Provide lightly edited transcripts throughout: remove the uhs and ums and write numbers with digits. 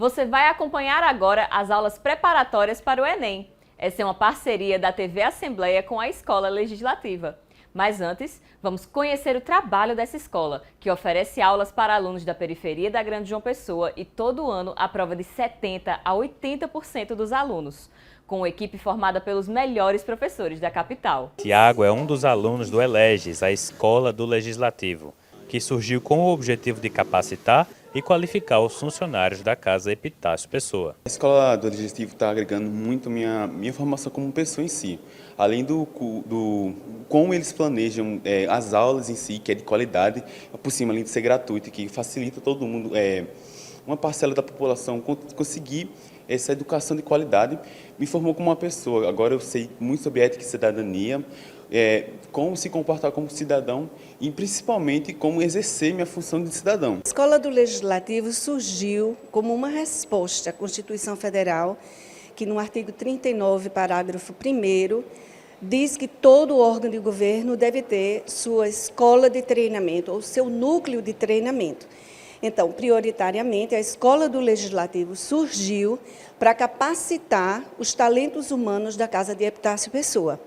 Você vai acompanhar agora as aulas preparatórias para o Enem. Essa é uma parceria da TV Assembleia com a Escola Legislativa. Mas antes, vamos conhecer o trabalho dessa escola, que oferece aulas para alunos da periferia da Grande João Pessoa e todo ano a prova de 70% a 80% dos alunos, com uma equipe formada pelos melhores professores da capital. Tiago é um dos alunos do ELEGES, a Escola do Legislativo, que surgiu com o objetivo de capacitar e qualificar os funcionários da Casa Epitácio Pessoa. A Escola do Legislativo está agregando muito minha formação como pessoa em si, além do como eles planejam as aulas em si, que é de qualidade, por cima, além de ser gratuito, que facilita todo mundo, uma parcela da população conseguir essa educação de qualidade, me formou como uma pessoa. Agora eu sei muito sobre ética e cidadania, como se comportar como cidadão e principalmente como exercer minha função de cidadão. A Escola do Legislativo surgiu como uma resposta à Constituição Federal, que no artigo 39, parágrafo 1º, diz que todo órgão de governo deve ter sua escola de treinamento ou seu núcleo de treinamento. Então, prioritariamente, a Escola do Legislativo surgiu para capacitar os talentos humanos da Casa de Epitácio Pessoa.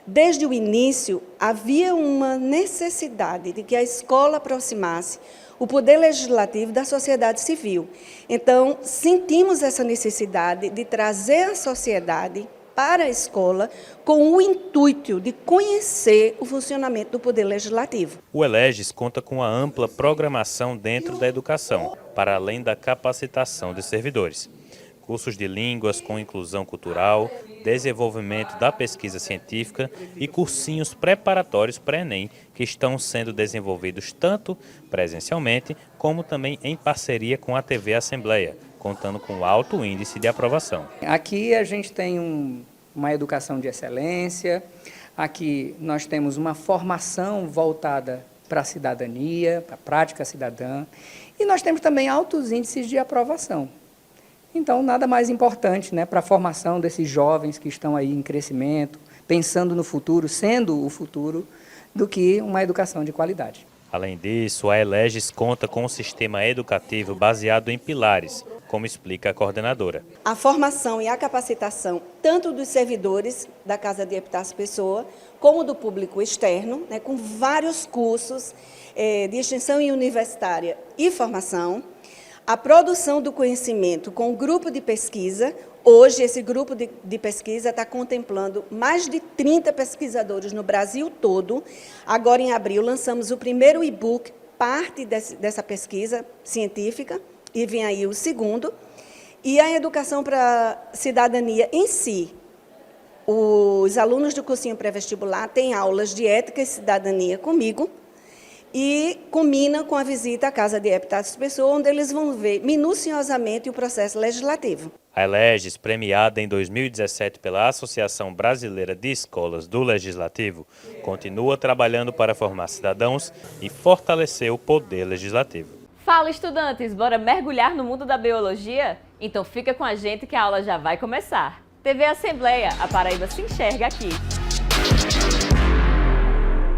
Desde o início, havia uma necessidade de que a escola aproximasse o poder legislativo da sociedade civil. Então, sentimos essa necessidade de trazer a sociedade para a escola com o intuito de conhecer o funcionamento do poder legislativo. O ELEGES conta com uma ampla programação dentro da educação, para além da capacitação de servidores. Cursos de línguas com inclusão cultural, desenvolvimento da pesquisa científica e cursinhos preparatórios para Enem, que estão sendo desenvolvidos tanto presencialmente como também em parceria com a TV Assembleia, contando com alto índice de aprovação. Aqui a gente tem uma educação de excelência, aqui nós temos uma formação voltada para a cidadania, para a prática cidadã, e nós temos também altos índices de aprovação. Então, nada mais importante, para a formação desses jovens que estão aí em crescimento, pensando no futuro, sendo o futuro, do que uma educação de qualidade. Além disso, a ELEGES conta com um sistema educativo baseado em pilares, como explica a coordenadora. A formação e a capacitação, tanto dos servidores da Casa de Epitácio Pessoa, como do público externo, com vários cursos de extensão universitária e formação, a produção do conhecimento com o grupo de pesquisa. Hoje, esse grupo de pesquisa está contemplando mais de 30 pesquisadores no Brasil todo. Agora, em abril, lançamos o primeiro e-book, parte dessa pesquisa científica, e vem aí o segundo. E a educação para a cidadania em si. Os alunos do cursinho pré-vestibular têm aulas de ética e cidadania comigo, e combina com a visita à Casa de Epitácio Pessoa, onde eles vão ver minuciosamente o processo legislativo. A ELEGES, premiada em 2017 pela Associação Brasileira de Escolas do Legislativo, continua trabalhando para formar cidadãos e fortalecer o poder legislativo. Fala, estudantes! Bora mergulhar no mundo da biologia? Então fica com a gente que a aula já vai começar. TV Assembleia, a Paraíba se enxerga aqui.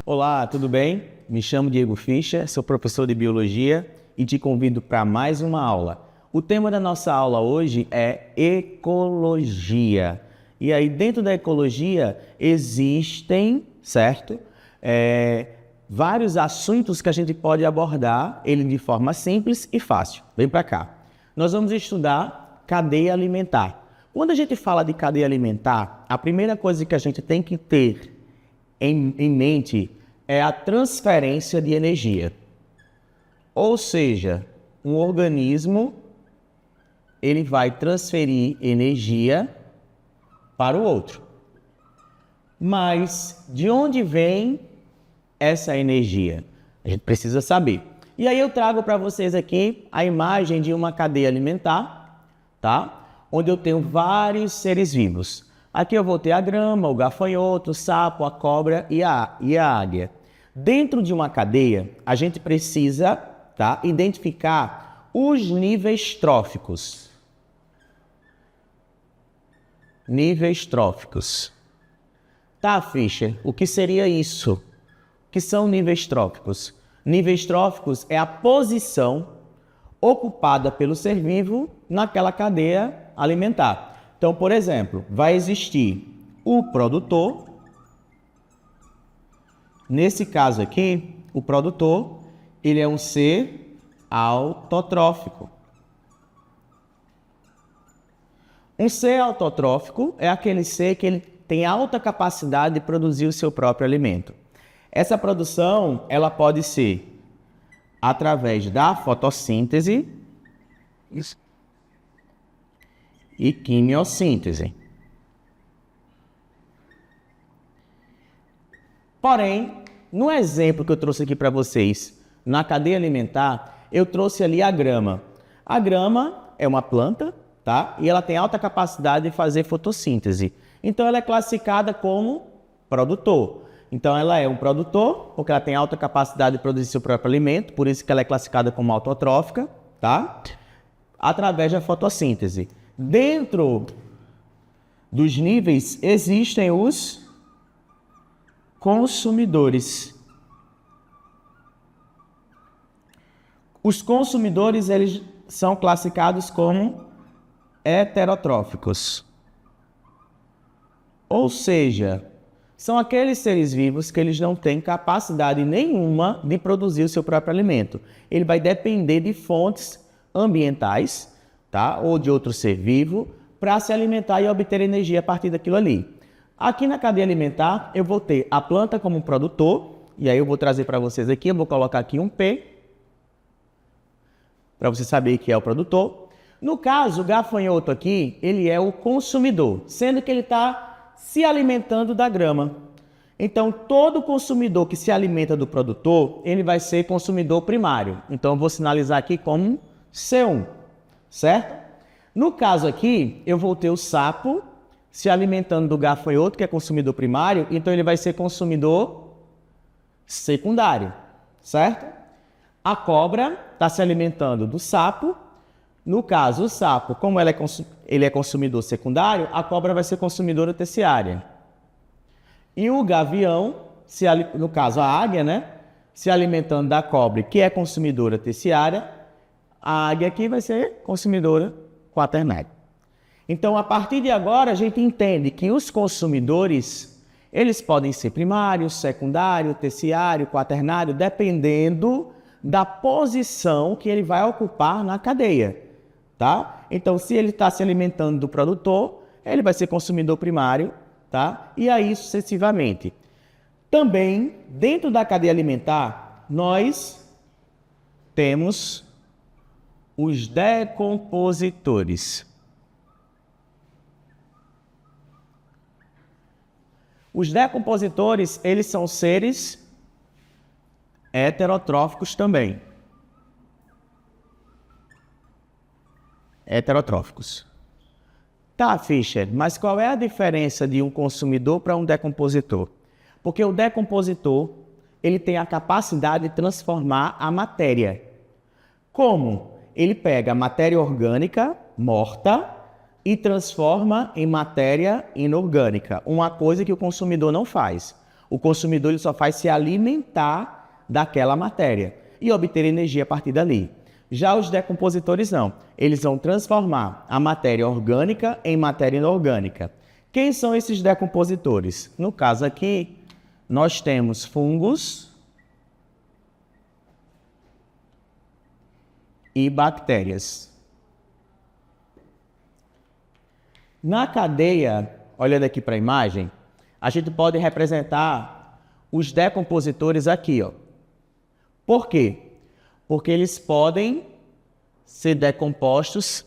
Olá, tudo bem? Me chamo Diego Fischer, sou professor de Biologia e te convido para mais uma aula. O tema da nossa aula hoje é ecologia. E aí, dentro da ecologia, existem, certo? Vários assuntos que a gente pode abordar, ele de forma simples e fácil. Vem para cá. Nós vamos estudar cadeia alimentar. Quando a gente fala de cadeia alimentar, a primeira coisa que a gente tem que ter em mente é a transferência de energia. Ou seja, um organismo ele vai transferir energia para o outro. Mas de onde vem essa energia? A gente precisa saber. E aí eu trago para vocês aqui a imagem de uma cadeia alimentar, tá? Onde eu tenho vários seres vivos. Aqui eu vou ter a grama, o gafanhoto, o sapo, a cobra e a águia. Dentro de uma cadeia, a gente precisa, identificar os níveis tróficos. Níveis tróficos. Tá, Fischer, o que seria isso? O que são níveis tróficos? Níveis tróficos é a posição ocupada pelo ser vivo naquela cadeia alimentar. Então, por exemplo, vai existir o produtor. Nesse caso aqui, o produtor, ele é um ser autotrófico. Um ser autotrófico é aquele ser que ele tem alta capacidade de produzir o seu próprio alimento. Essa produção, ela pode ser através da fotossíntese e quimiossíntese. Porém, no exemplo que eu trouxe aqui para vocês, na cadeia alimentar, eu trouxe ali a grama. A grama é uma planta, tá? E ela tem alta capacidade de fazer fotossíntese. Então, ela é classificada como produtor. Então, ela é um produtor, porque ela tem alta capacidade de produzir seu próprio alimento, por isso que ela é classificada como autotrófica, tá? Através da fotossíntese. Dentro dos níveis existem os consumidores. Os consumidores, eles são classificados como heterotróficos. Ou seja, são aqueles seres vivos que eles não têm capacidade nenhuma de produzir o seu próprio alimento. Ele vai depender de fontes ambientais, tá? Ou de outro ser vivo, para se alimentar e obter energia a partir daquilo ali. Aqui na cadeia alimentar, eu vou ter a planta como produtor, e aí eu vou trazer para vocês aqui, eu vou colocar aqui um P, para você saber que é o produtor. No caso, o gafanhoto aqui, ele é o consumidor, sendo que ele está se alimentando da grama. Então, todo consumidor que se alimenta do produtor, ele vai ser consumidor primário. Então, eu vou sinalizar aqui como C1, certo? No caso aqui, eu vou ter o sapo se alimentando do gafanhoto, que é consumidor primário, então ele vai ser consumidor secundário, certo? A cobra está se alimentando do sapo. No caso, o sapo, como ele é consumidor secundário, a cobra vai ser consumidora terciária. E o gavião, no caso a águia, né, se alimentando da cobra, que é consumidora terciária, a águia aqui vai ser consumidora quaternária. Então, a partir de agora, a gente entende que os consumidores, eles podem ser primário, secundário, terciário, quaternário, dependendo da posição que ele vai ocupar na cadeia, tá? Então, se ele está se alimentando do produtor, ele vai ser consumidor primário, tá? E aí, sucessivamente. Também, dentro da cadeia alimentar, nós temos os decompositores. Os decompositores, eles são seres heterotróficos também. Heterotróficos. Tá, Fischer, mas qual é a diferença de um consumidor para um decompositor? Porque o decompositor, ele tem a capacidade de transformar a matéria. Como? Ele pega a matéria orgânica morta e transforma em matéria inorgânica, uma coisa que o consumidor não faz. O consumidor ele só faz se alimentar daquela matéria e obter energia a partir dali. Já os decompositores não, eles vão transformar a matéria orgânica em matéria inorgânica. Quem são esses decompositores? No caso aqui, nós temos fungos e bactérias. Na cadeia, olhando aqui para a imagem, a gente pode representar os decompositores aqui, ó. Por quê? Porque eles podem ser decompostos,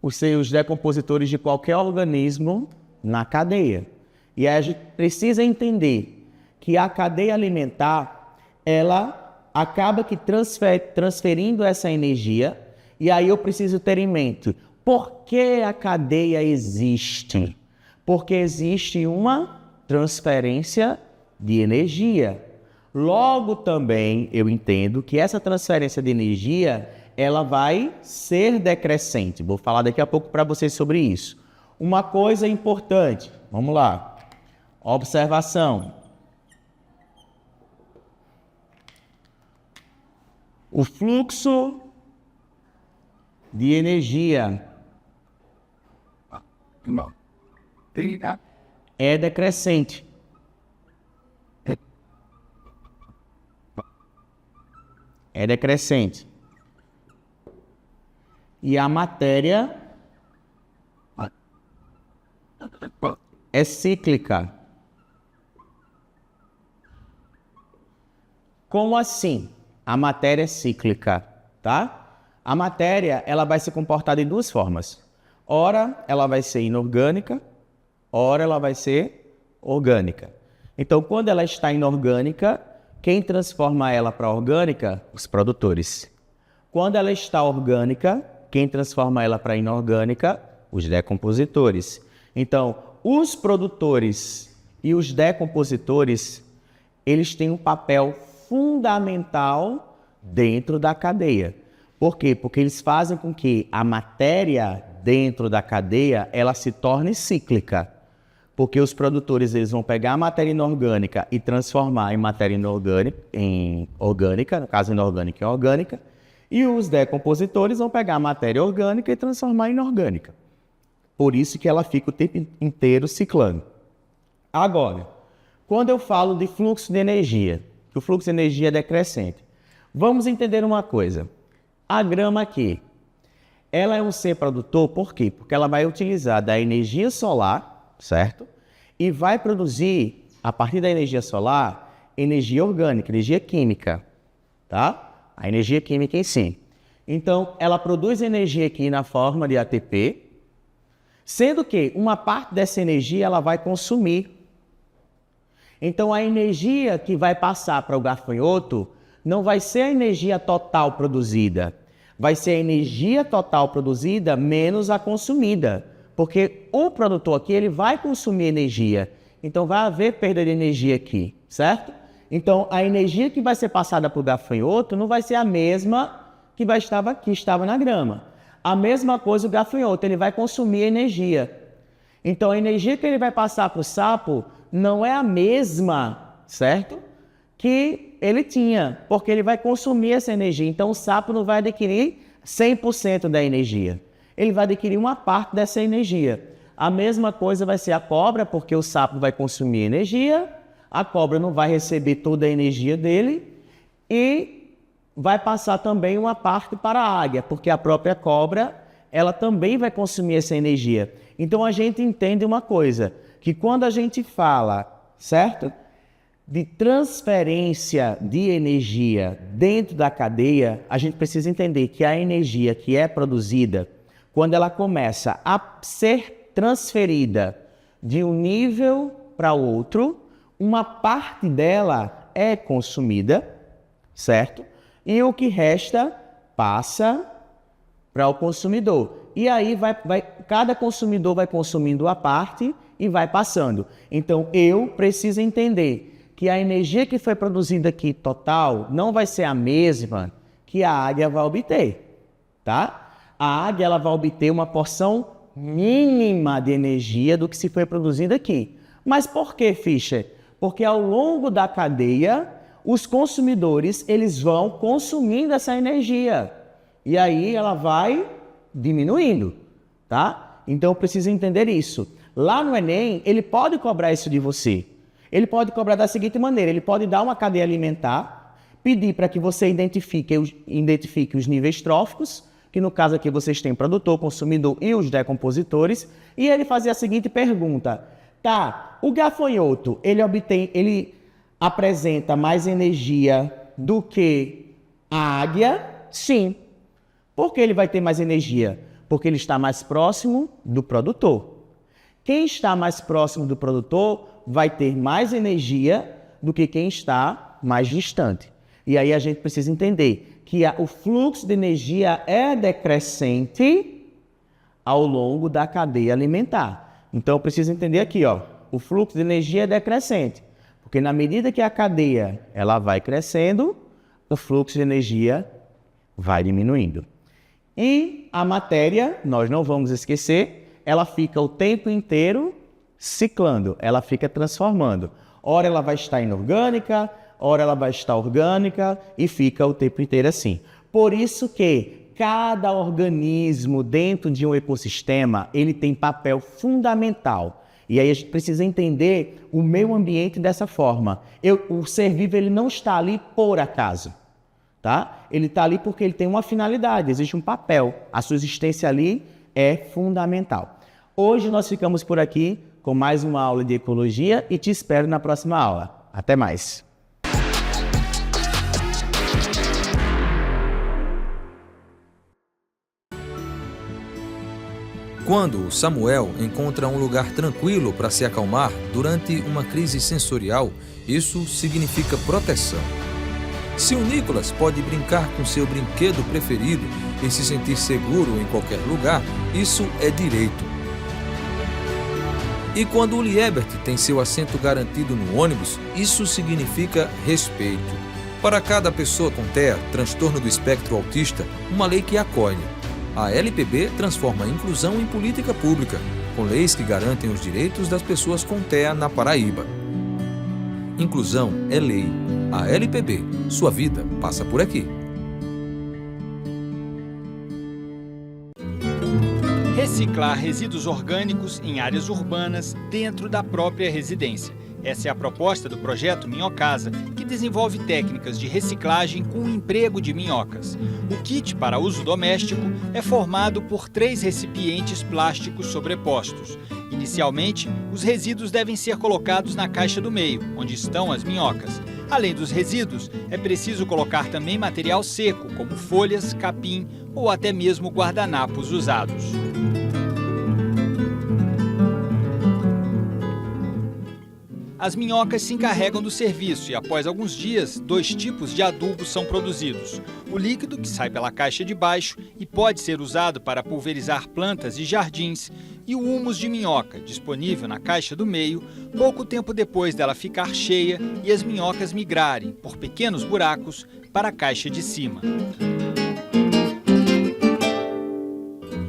os decompositores de qualquer organismo na cadeia. E aí a gente precisa entender que a cadeia alimentar, ela acaba que transferindo essa energia, e aí eu preciso ter em mente, por que a cadeia existe? Porque existe uma transferência de energia. Logo também eu entendo que essa transferência de energia, ela vai ser decrescente. Vou falar daqui a pouco para vocês sobre isso. Uma coisa importante, vamos lá. Observação. O fluxo de energia é decrescente. É decrescente. E a matéria é cíclica. Como assim? A matéria é cíclica, tá? A matéria, ela vai se comportar de duas formas. Ora, ela vai ser inorgânica, ora ela vai ser orgânica. Então, quando ela está inorgânica, quem transforma ela para orgânica? Os produtores. Quando ela está orgânica, quem transforma ela para inorgânica? Os decompositores. Então, os produtores e os decompositores, eles têm um papel fundamental dentro da cadeia. Por quê? Porque eles fazem com que a matéria dentro da cadeia, ela se torne cíclica. Porque os produtores, eles vão pegar a matéria inorgânica e transformar em matéria orgânica, no caso inorgânica em orgânica, e os decompositores vão pegar a matéria orgânica e transformar em inorgânica. Por isso que ela fica o tempo inteiro ciclando. Agora, quando eu falo de fluxo de energia, que o fluxo de energia é decrescente, vamos entender uma coisa. A grama aqui, ela é um ser produtor, por quê? Porque ela vai utilizar da energia solar, certo? E vai produzir, a partir da energia solar, energia orgânica, energia química, tá? A energia química em si. Então, ela produz energia aqui na forma de ATP, sendo que uma parte dessa energia ela vai consumir. Então, a energia que vai passar para o gafanhoto não vai ser a energia total produzida, vai ser a energia total produzida menos a consumida, porque o produtor aqui ele vai consumir energia, então vai haver perda de energia aqui, certo? Então, a energia que vai ser passada para o gafanhoto não vai ser a mesma que estava na grama. A mesma coisa o gafanhoto, ele vai consumir energia. Então, a energia que ele vai passar para o sapo não é a mesma, certo? Que ele tinha, porque ele vai consumir essa energia. Então, o sapo não vai adquirir 100% da energia. Ele vai adquirir uma parte dessa energia. A mesma coisa vai ser a cobra, porque o sapo vai consumir energia, a cobra não vai receber toda a energia dele e vai passar também uma parte para a águia, porque a própria cobra, ela também vai consumir essa energia. Então, a gente entende uma coisa, que quando a gente fala, certo? De transferência de energia dentro da cadeia, a gente precisa entender que a energia que é produzida, quando ela começa a ser transferida de um nível para outro, uma parte dela é consumida, certo? E o que resta passa para o consumidor. E aí cada consumidor vai consumindo a parte e vai passando. Então, eu preciso entender que a energia que foi produzida aqui total não vai ser a mesma que a águia vai obter, tá? A águia ela vai obter uma porção mínima de energia do que se foi produzido aqui. Mas por que, Fischer? Porque ao longo da cadeia, os consumidores eles vão consumindo essa energia. E aí ela vai diminuindo, tá? Então, eu preciso entender isso. Lá no Enem, ele pode cobrar isso de você. Ele pode cobrar da seguinte maneira, ele pode dar uma cadeia alimentar, pedir para que você identifique os níveis tróficos, que no caso aqui vocês têm produtor, consumidor e os decompositores, e ele fazer a seguinte pergunta, tá, o gafanhoto, ele apresenta mais energia do que a águia? Sim. Por que ele vai ter mais energia? Porque ele está mais próximo do produtor. Quem está mais próximo do produtor vai ter mais energia do que quem está mais distante. E aí a gente precisa entender que o fluxo de energia é decrescente ao longo da cadeia alimentar. Então eu preciso entender aqui, ó, o fluxo de energia é decrescente, porque na medida que a cadeia ela vai crescendo, o fluxo de energia vai diminuindo. E a matéria, nós não vamos esquecer, ela fica o tempo inteiro ciclando, ela fica transformando. Ora ela vai estar inorgânica, ora ela vai estar orgânica e fica o tempo inteiro assim. Por isso que cada organismo dentro de um ecossistema, ele tem papel fundamental. E aí a gente precisa entender o meio ambiente dessa forma. O ser vivo ele não está ali por acaso, tá? Ele está ali porque ele tem uma finalidade, existe um papel. A sua existência ali é fundamental. Hoje nós ficamos por aqui com mais uma aula de ecologia e te espero na próxima aula. Até mais! Quando Samuel encontra um lugar tranquilo para se acalmar durante uma crise sensorial, isso significa proteção. Se o Nicolas pode brincar com seu brinquedo preferido e se sentir seguro em qualquer lugar, isso é direito. E quando o Liebert tem seu assento garantido no ônibus, isso significa respeito. Para cada pessoa com TEA, transtorno do espectro autista, uma lei que acolhe. A LPB transforma a inclusão em política pública, com leis que garantem os direitos das pessoas com TEA na Paraíba. Inclusão é lei. A LPB, sua vida passa por aqui. Reciclar resíduos orgânicos em áreas urbanas dentro da própria residência. Essa é a proposta do projeto Minhocasa, que desenvolve técnicas de reciclagem com o emprego de minhocas. O kit para uso doméstico é formado por 3 recipientes plásticos sobrepostos. Inicialmente, os resíduos devem ser colocados na caixa do meio, onde estão as minhocas. Além dos resíduos, é preciso colocar também material seco, como folhas, capim ou até mesmo guardanapos usados. As minhocas se encarregam do serviço e, após alguns dias, 2 tipos de adubo são produzidos. O líquido, que sai pela caixa de baixo e pode ser usado para pulverizar plantas e jardins, e o humus de minhoca, disponível na caixa do meio, pouco tempo depois dela ficar cheia e as minhocas migrarem, por pequenos buracos, para a caixa de cima.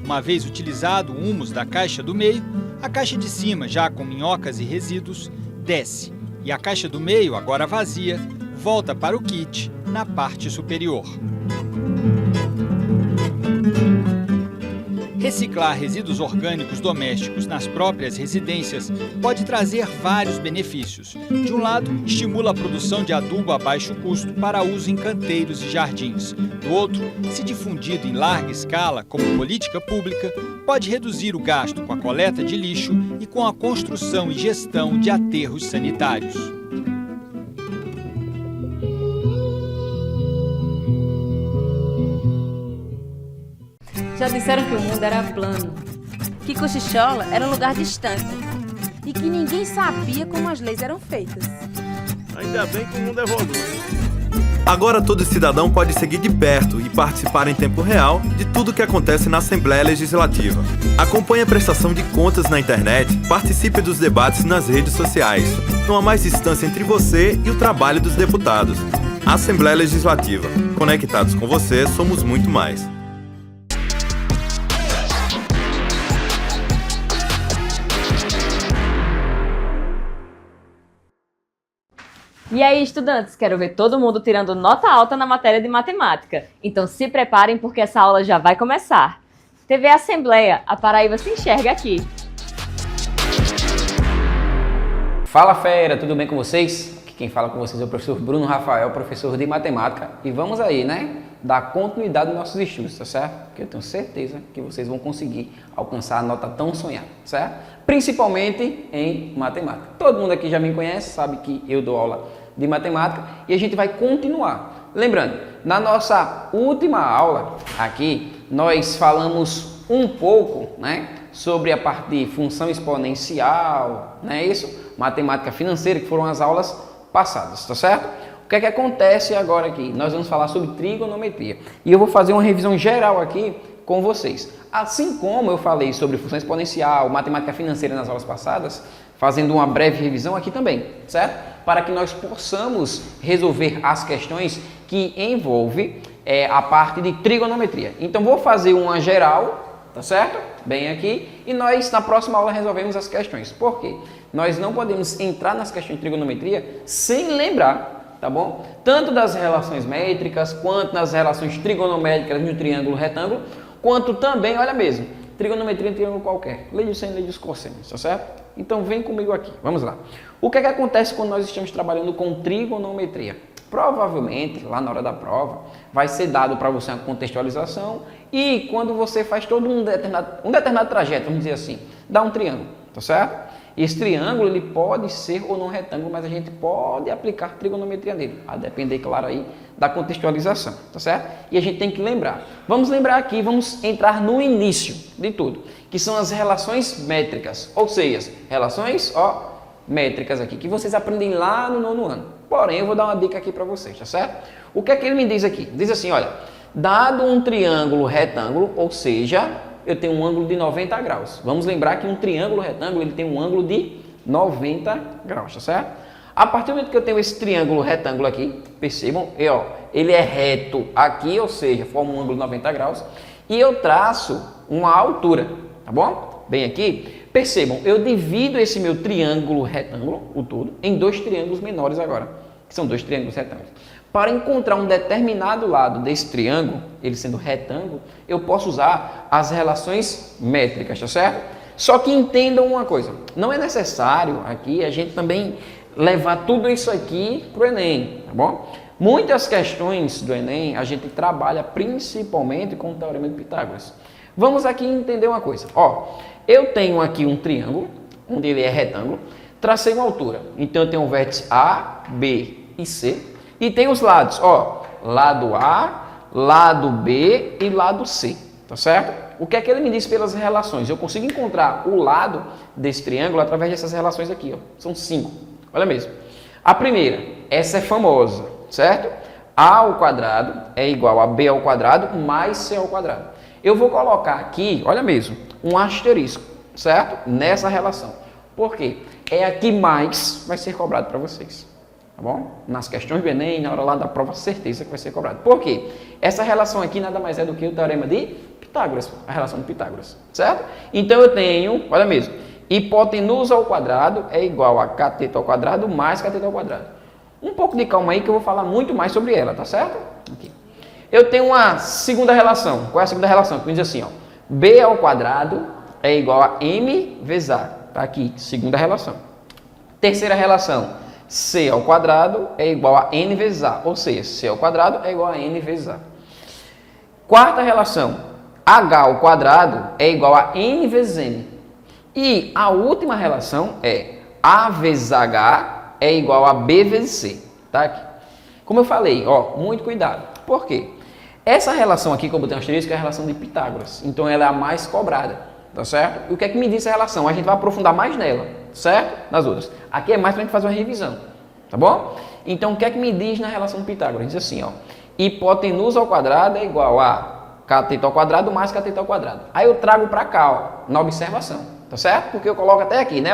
Uma vez utilizado o humus da caixa do meio, a caixa de cima, já com minhocas e resíduos, desce, e a caixa do meio, agora vazia, volta para o kit na parte superior. Reciclar resíduos orgânicos domésticos nas próprias residências pode trazer vários benefícios. De um lado, estimula a produção de adubo a baixo custo para uso em canteiros e jardins. Do outro, se difundido em larga escala como política pública, pode reduzir o gasto com a coleta de lixo e com a construção e gestão de aterros sanitários. Já disseram que o mundo era plano, que Cochichola era um lugar distante e que ninguém sabia como as leis eram feitas. Ainda bem que o mundo evolui. Agora todo cidadão pode seguir de perto e participar em tempo real de tudo o que acontece na Assembleia Legislativa. Acompanhe a prestação de contas na internet, participe dos debates nas redes sociais. Não há mais distância entre você e o trabalho dos deputados. Assembleia Legislativa. Conectados com você, somos muito mais. E aí, estudantes, quero ver todo mundo tirando nota alta na matéria de matemática. Então se preparem porque essa aula já vai começar. TV Assembleia, a Paraíba se enxerga aqui. Fala fera, tudo bem com vocês? Aqui quem fala com vocês é o professor Bruno Rafael, professor de matemática. E vamos aí, né? Dar continuidade nos nossos estudos, tá certo? Porque eu tenho certeza que vocês vão conseguir alcançar a nota tão sonhada, certo? Principalmente em matemática. Todo mundo aqui já me conhece, sabe que eu dou aula de matemática e a gente vai continuar. Lembrando, na nossa última aula aqui, nós falamos um pouco, né, sobre a parte de função exponencial, não é isso? Matemática financeira, que foram as aulas passadas, tá certo? O que é que acontece agora aqui? Nós vamos falar sobre trigonometria e eu vou fazer uma revisão geral aqui com vocês. Assim como eu falei sobre função exponencial, matemática financeira nas aulas passadas, fazendo uma breve revisão aqui também, certo? Para que nós possamos resolver as questões que envolvem a parte de trigonometria. Então vou fazer uma geral, tá certo? Bem aqui, e nós na próxima aula resolvemos as questões. Por quê? Nós não podemos entrar nas questões de trigonometria sem lembrar tá bom? Tanto das relações métricas, quanto nas relações trigonométricas no triângulo retângulo, quanto também, olha mesmo, trigonometria em triângulo qualquer, lei de seno, lei dos cossenos, tá certo? Então vem comigo aqui, vamos lá. O que é que acontece quando nós estamos trabalhando com trigonometria? Provavelmente, lá na hora da prova, vai ser dado para você uma contextualização e quando você faz todo um determinado trajeto, vamos dizer assim, dá um triângulo, tá certo? Esse triângulo ele pode ser ou não retângulo, mas a gente pode aplicar trigonometria nele, a depender, claro, aí da contextualização, tá certo? E a gente tem que lembrar. Vamos lembrar aqui, vamos entrar no início de tudo, que são as relações métricas, ou seja, relações métricas aqui, que vocês aprendem lá no 9º ano. Porém, eu vou dar uma dica aqui para vocês, tá certo? O que é que ele me diz aqui? Diz assim, olha, dado um triângulo retângulo, ou seja, eu tenho um ângulo de 90 graus. Vamos lembrar que um triângulo retângulo ele tem um ângulo de 90 graus, tá certo? A partir do momento que eu tenho esse triângulo retângulo aqui, percebam, ele é reto aqui, ou seja, forma um ângulo de 90 graus, e eu traço uma altura, tá bom? Bem aqui, percebam, eu divido esse meu triângulo retângulo, o todo, em dois triângulos menores agora, que são dois triângulos retângulos. Para encontrar um determinado lado desse triângulo, ele sendo retângulo, eu posso usar as relações métricas, tá certo? Só que entendam uma coisa, não é necessário aqui a gente também levar tudo isso aqui para o Enem, tá bom? Muitas questões do Enem a gente trabalha principalmente com o Teorema de Pitágoras. Vamos aqui entender uma coisa, eu tenho aqui um triângulo, onde ele é retângulo, tracei uma altura, então eu tenho um vértice A, B e C, e tem os lados, lado A, lado B e lado C, tá certo? O que é que ele me diz pelas relações? Eu consigo encontrar o lado desse triângulo através dessas relações aqui, são 5, olha mesmo. A primeira, essa é famosa, certo? A ao quadrado é igual a B ao quadrado mais C ao quadrado. Eu vou colocar aqui, olha mesmo, um asterisco, certo? Nessa relação. Por quê? É a que mais vai ser cobrado para vocês. Tá bom? Nas questões do Enem, na hora lá da prova, certeza que vai ser cobrado. Por quê? Essa relação aqui nada mais é do que o Teorema de Pitágoras, a relação de Pitágoras, certo? Então eu tenho, olha mesmo, hipotenusa ao quadrado é igual a cateto ao quadrado mais cateto ao quadrado. Um pouco de calma aí que eu vou falar muito mais sobre ela, tá certo? Aqui. Eu tenho uma segunda relação. Qual é a segunda relação? Que diz assim, B ao quadrado é igual a M vezes A. Tá aqui, segunda relação. Terceira relação, C ao quadrado é igual a N vezes A. Ou seja, C ao quadrado é igual a N vezes A. Quarta relação, H ao quadrado é igual a N vezes M. E a última relação é A vezes H é igual a B vezes C. Tá aqui. Como eu falei, muito cuidado. Por quê? Essa relação aqui, como tem um asterisco, é a relação de Pitágoras. Então ela é a mais cobrada, tá certo? E o que é que me diz essa relação? A gente vai aprofundar mais nela, certo? Nas outras. Aqui é mais para a gente fazer uma revisão, tá bom? Então o que é que me diz na relação de Pitágoras? Diz assim, hipotenusa ao quadrado é igual a cateto ao quadrado mais cateto ao quadrado. Aí eu trago para cá, na observação, tá certo? Porque eu coloco até aqui, né,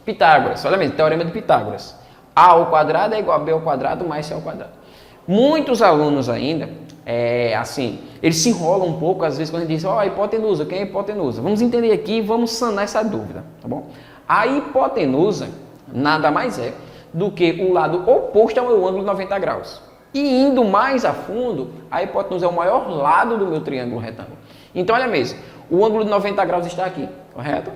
Pitágoras, olha mesmo, Teorema de Pitágoras. A ao quadrado é igual a B ao quadrado mais C ao quadrado. Muitos alunos ainda, eles se enrolam um pouco, às vezes, quando a gente diz, hipotenusa, quem é hipotenusa? Vamos entender aqui e vamos sanar essa dúvida, tá bom? A hipotenusa nada mais é do que o lado oposto ao meu ângulo de 90 graus. E indo mais a fundo, a hipotenusa é o maior lado do meu triângulo retângulo. Então, olha mesmo, o ângulo de 90 graus está aqui, correto?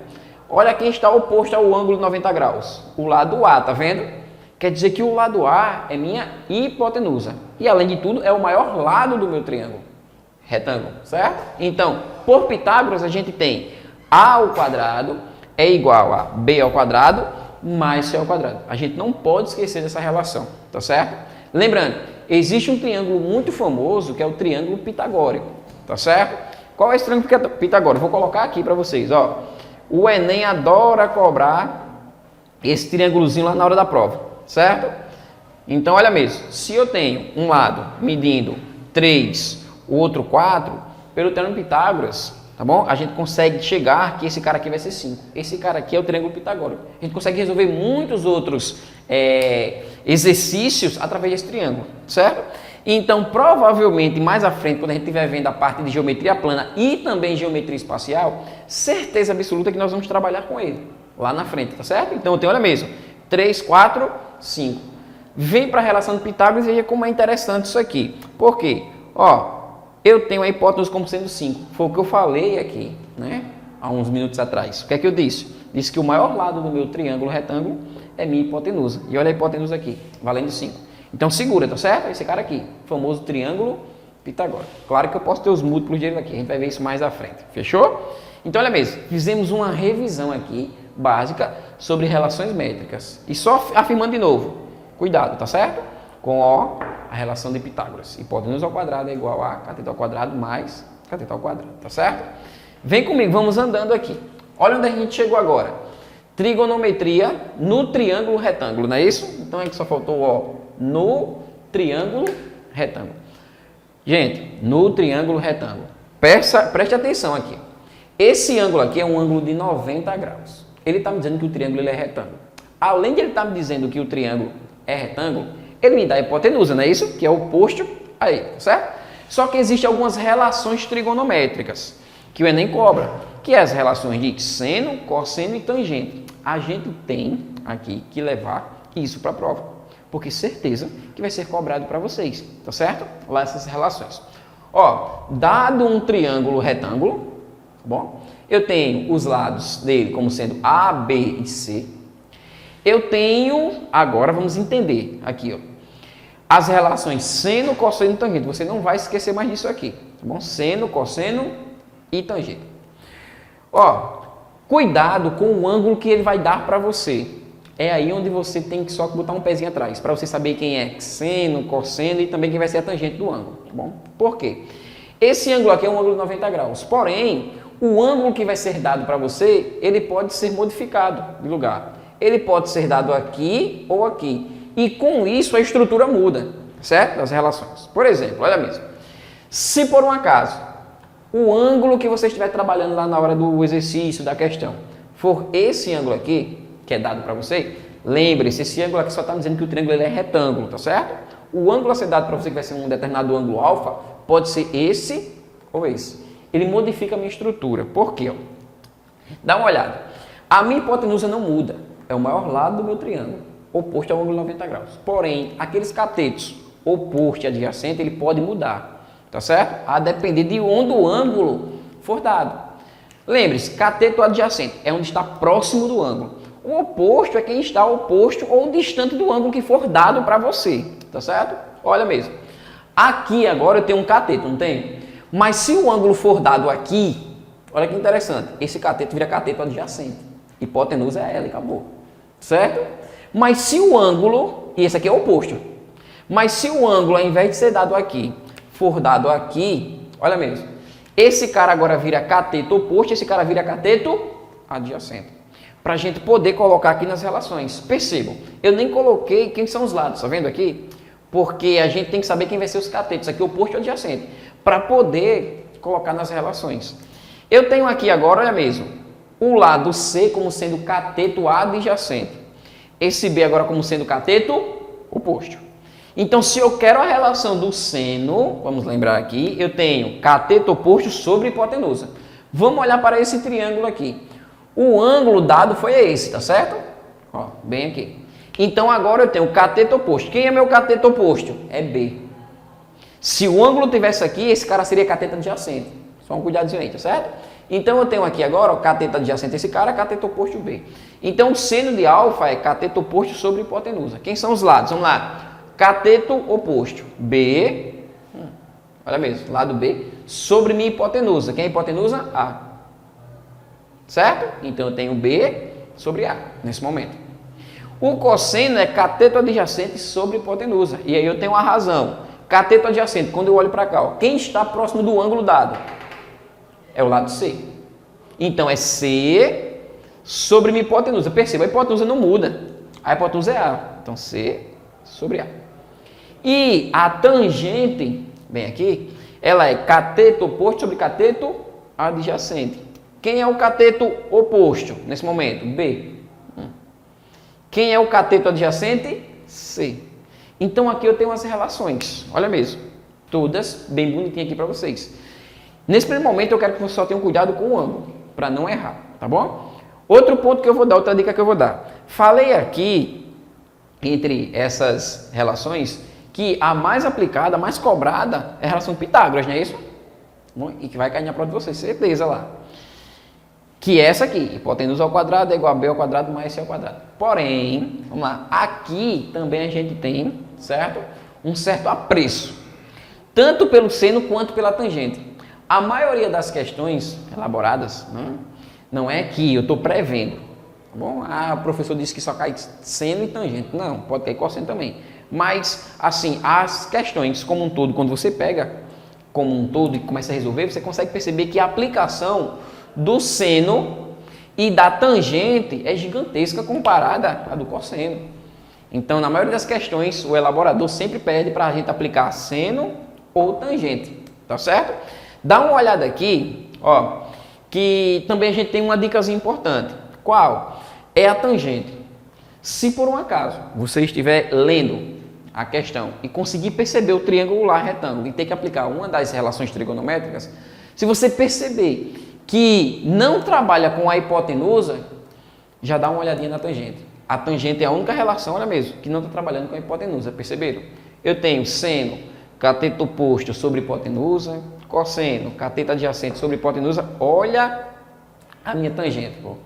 Olha quem está oposto ao ângulo de 90 graus, o lado A, tá vendo? Quer dizer que o lado A é minha hipotenusa. E, além de tudo, é o maior lado do meu triângulo retângulo, certo? Então, por Pitágoras, a gente tem A ao quadrado é igual a B ao quadrado mais C ao quadrado. A gente não pode esquecer dessa relação, tá certo? Lembrando, existe um triângulo muito famoso que é o triângulo pitagórico, tá certo? Qual é esse triângulo pitagórico? Vou colocar aqui para vocês, O Enem adora cobrar esse triângulozinho lá na hora da prova. Certo? Então, olha mesmo, se eu tenho um lado medindo 3, o outro 4, pelo Teorema de Pitágoras, tá bom? A gente consegue chegar que esse cara aqui vai ser 5. Esse cara aqui é o triângulo pitagórico. A gente consegue resolver muitos outros exercícios através desse triângulo, certo? Então, provavelmente, mais à frente, quando a gente estiver vendo a parte de geometria plana e também geometria espacial, certeza absoluta que nós vamos trabalhar com ele lá na frente, tá certo? Então, eu tenho, olha mesmo, 3, 4, 5. Vem para a relação de Pitágoras e veja como é interessante isso aqui. Por quê? Ó, eu tenho a hipótese como sendo 5. Foi o que eu falei aqui, né? Há uns minutos atrás. O que é que eu disse? Disse que o maior lado do meu triângulo retângulo é minha hipotenusa. E olha a hipotenusa aqui, valendo 5. Então segura, tá certo? Esse cara aqui, famoso triângulo pitagórico. Claro que eu posso ter os múltiplos dele aqui, a gente vai ver isso mais à frente. Fechou? Então olha mesmo, fizemos uma revisão aqui, básica, sobre relações métricas. E só afirmando de novo, cuidado, tá certo? Com a relação de Pitágoras. Hipotenusa ao quadrado é igual a cateto ao quadrado mais cateto ao quadrado, tá certo? Vem comigo, vamos andando aqui. Olha onde a gente chegou agora. Trigonometria no triângulo retângulo, não é isso? Então é que só faltou o no triângulo retângulo. Gente, no triângulo retângulo. Preste atenção aqui. Esse ângulo aqui é um ângulo de 90 graus. Ele está me dizendo que o triângulo ele é retângulo. Além de ele estar me dizendo que o triângulo é retângulo, ele me dá a hipotenusa, não é isso? Que é o oposto aí, certo? Só que existem algumas relações trigonométricas que o Enem cobra, que é as relações de seno, cosseno e tangente. A gente tem aqui que levar isso para a prova, porque certeza que vai ser cobrado para vocês, tá certo? Lá essas relações. Ó, dado um triângulo retângulo, tá bom? Eu tenho os lados dele como sendo A, B e C. Eu tenho, agora vamos entender aqui, ó, as relações seno, cosseno e tangente. Você não vai esquecer mais disso aqui, tá bom? Seno, cosseno e tangente. Ó, cuidado com o ângulo que ele vai dar para você. É aí onde você tem que só botar um pezinho atrás, para você saber quem é seno, cosseno e também quem vai ser a tangente do ângulo, tá bom? Por quê? Esse ângulo aqui é um ângulo de 90 graus, porém, o ângulo que vai ser dado para você, ele pode ser modificado de lugar. Ele pode ser dado aqui ou aqui. E com isso a estrutura muda, certo? Das relações. Por exemplo, olha mesmo. Se por um acaso o ângulo que você estiver trabalhando lá na hora do exercício, da questão, for esse ângulo aqui, que é dado para você, lembre-se, esse ângulo aqui só está dizendo que o triângulo ele é retângulo, tá certo? O ângulo a ser dado para você, que vai ser um determinado ângulo alfa, pode ser esse ou esse. Ele modifica a minha estrutura. Por quê? Dá uma olhada. A minha hipotenusa não muda. É o maior lado do meu triângulo, oposto ao ângulo de 90 graus. Porém, aqueles catetos oposto e adjacente, ele pode mudar, tá certo? A depender de onde o ângulo for dado. Lembre-se, cateto adjacente é onde está próximo do ângulo. O oposto é quem está oposto ou distante do ângulo que for dado para você, tá certo? Olha mesmo. Aqui agora eu tenho um cateto, não tem? Mas se o ângulo for dado aqui, olha que interessante, esse cateto vira cateto adjacente. Hipotenusa é ela e acabou. Certo? Mas se o ângulo, e esse aqui é o oposto, mas se o ângulo, ao invés de ser dado aqui, for dado aqui, olha mesmo, esse cara agora vira cateto oposto, esse cara vira cateto adjacente. Para a gente poder colocar aqui nas relações. Percebam, eu nem coloquei quem são os lados, tá vendo aqui? Porque a gente tem que saber quem vai ser os catetos, aqui oposto e adjacente, para poder colocar nas relações. Eu tenho aqui agora, olha mesmo, o lado C como sendo cateto adjacente. Esse B agora como sendo cateto oposto. Então, se eu quero a relação do seno, vamos lembrar aqui, eu tenho cateto oposto sobre hipotenusa. Vamos olhar para esse triângulo aqui. O ângulo dado foi esse, tá certo? Ó, bem aqui. Então, agora eu tenho cateto oposto. Quem é meu cateto oposto? É B. Se o ângulo tivesse aqui, esse cara seria cateto adjacente. Só um cuidadinho aí, tá certo? Então, eu tenho aqui agora, ó, cateto adjacente esse cara, cateto oposto B. Então, o seno de alfa é cateto oposto sobre hipotenusa. Quem são os lados? Vamos lá. Cateto oposto B, olha mesmo, lado B, sobre minha hipotenusa. Quem é a hipotenusa? A. Certo? Então, eu tenho B sobre A, nesse momento. O cosseno é cateto adjacente sobre hipotenusa. E aí eu tenho a razão. Cateto adjacente, quando eu olho para cá, ó, quem está próximo do ângulo dado? É o lado C. Então, é C sobre minha hipotenusa. Perceba, a hipotenusa não muda. A hipotenusa é A. Então, C sobre A. E a tangente, bem aqui, ela é cateto oposto sobre cateto adjacente. Quem é o cateto oposto nesse momento? B. Quem é o cateto adjacente? C. Então, aqui eu tenho as relações. Olha mesmo. Todas bem bonitinhas aqui para vocês. Nesse primeiro momento, eu quero que você só tenha cuidado com o ângulo, para não errar, tá bom? Outro ponto que eu vou dar, outra dica que eu vou dar. Falei aqui entre essas relações que a mais aplicada, a mais cobrada é a relação de Pitágoras, não é isso? E que vai cair na prova de vocês, certeza lá. Que é essa aqui, hipotenusa ao quadrado é igual a b ao quadrado mais c ao quadrado. Porém, vamos lá, aqui também a gente tem, certo? Um certo apreço, tanto pelo seno quanto pela tangente. A maioria das questões elaboradas, não é que eu estou prevendo. Tá bom? O professor disse que só cai seno e tangente. Não, pode cair cosseno também. Mas, assim, as questões como um todo, quando você pega como um todo e começa a resolver, você consegue perceber que a aplicação do seno e da tangente é gigantesca comparada à do cosseno. Então, na maioria das questões, o elaborador sempre pede para a gente aplicar seno ou tangente, tá certo? Dá uma olhada aqui, ó, que também a gente tem uma dicasinha importante. Qual? É a tangente. Se por um acaso você estiver lendo a questão e conseguir perceber o triangular retângulo e ter que aplicar uma das relações trigonométricas, se você perceber que não trabalha com a hipotenusa, já dá uma olhadinha na tangente. A tangente é a única relação, olha mesmo, que não está trabalhando com a hipotenusa, perceberam? Eu tenho seno, cateto oposto sobre hipotenusa, cosseno, cateto adjacente sobre hipotenusa, olha a minha tangente, pô.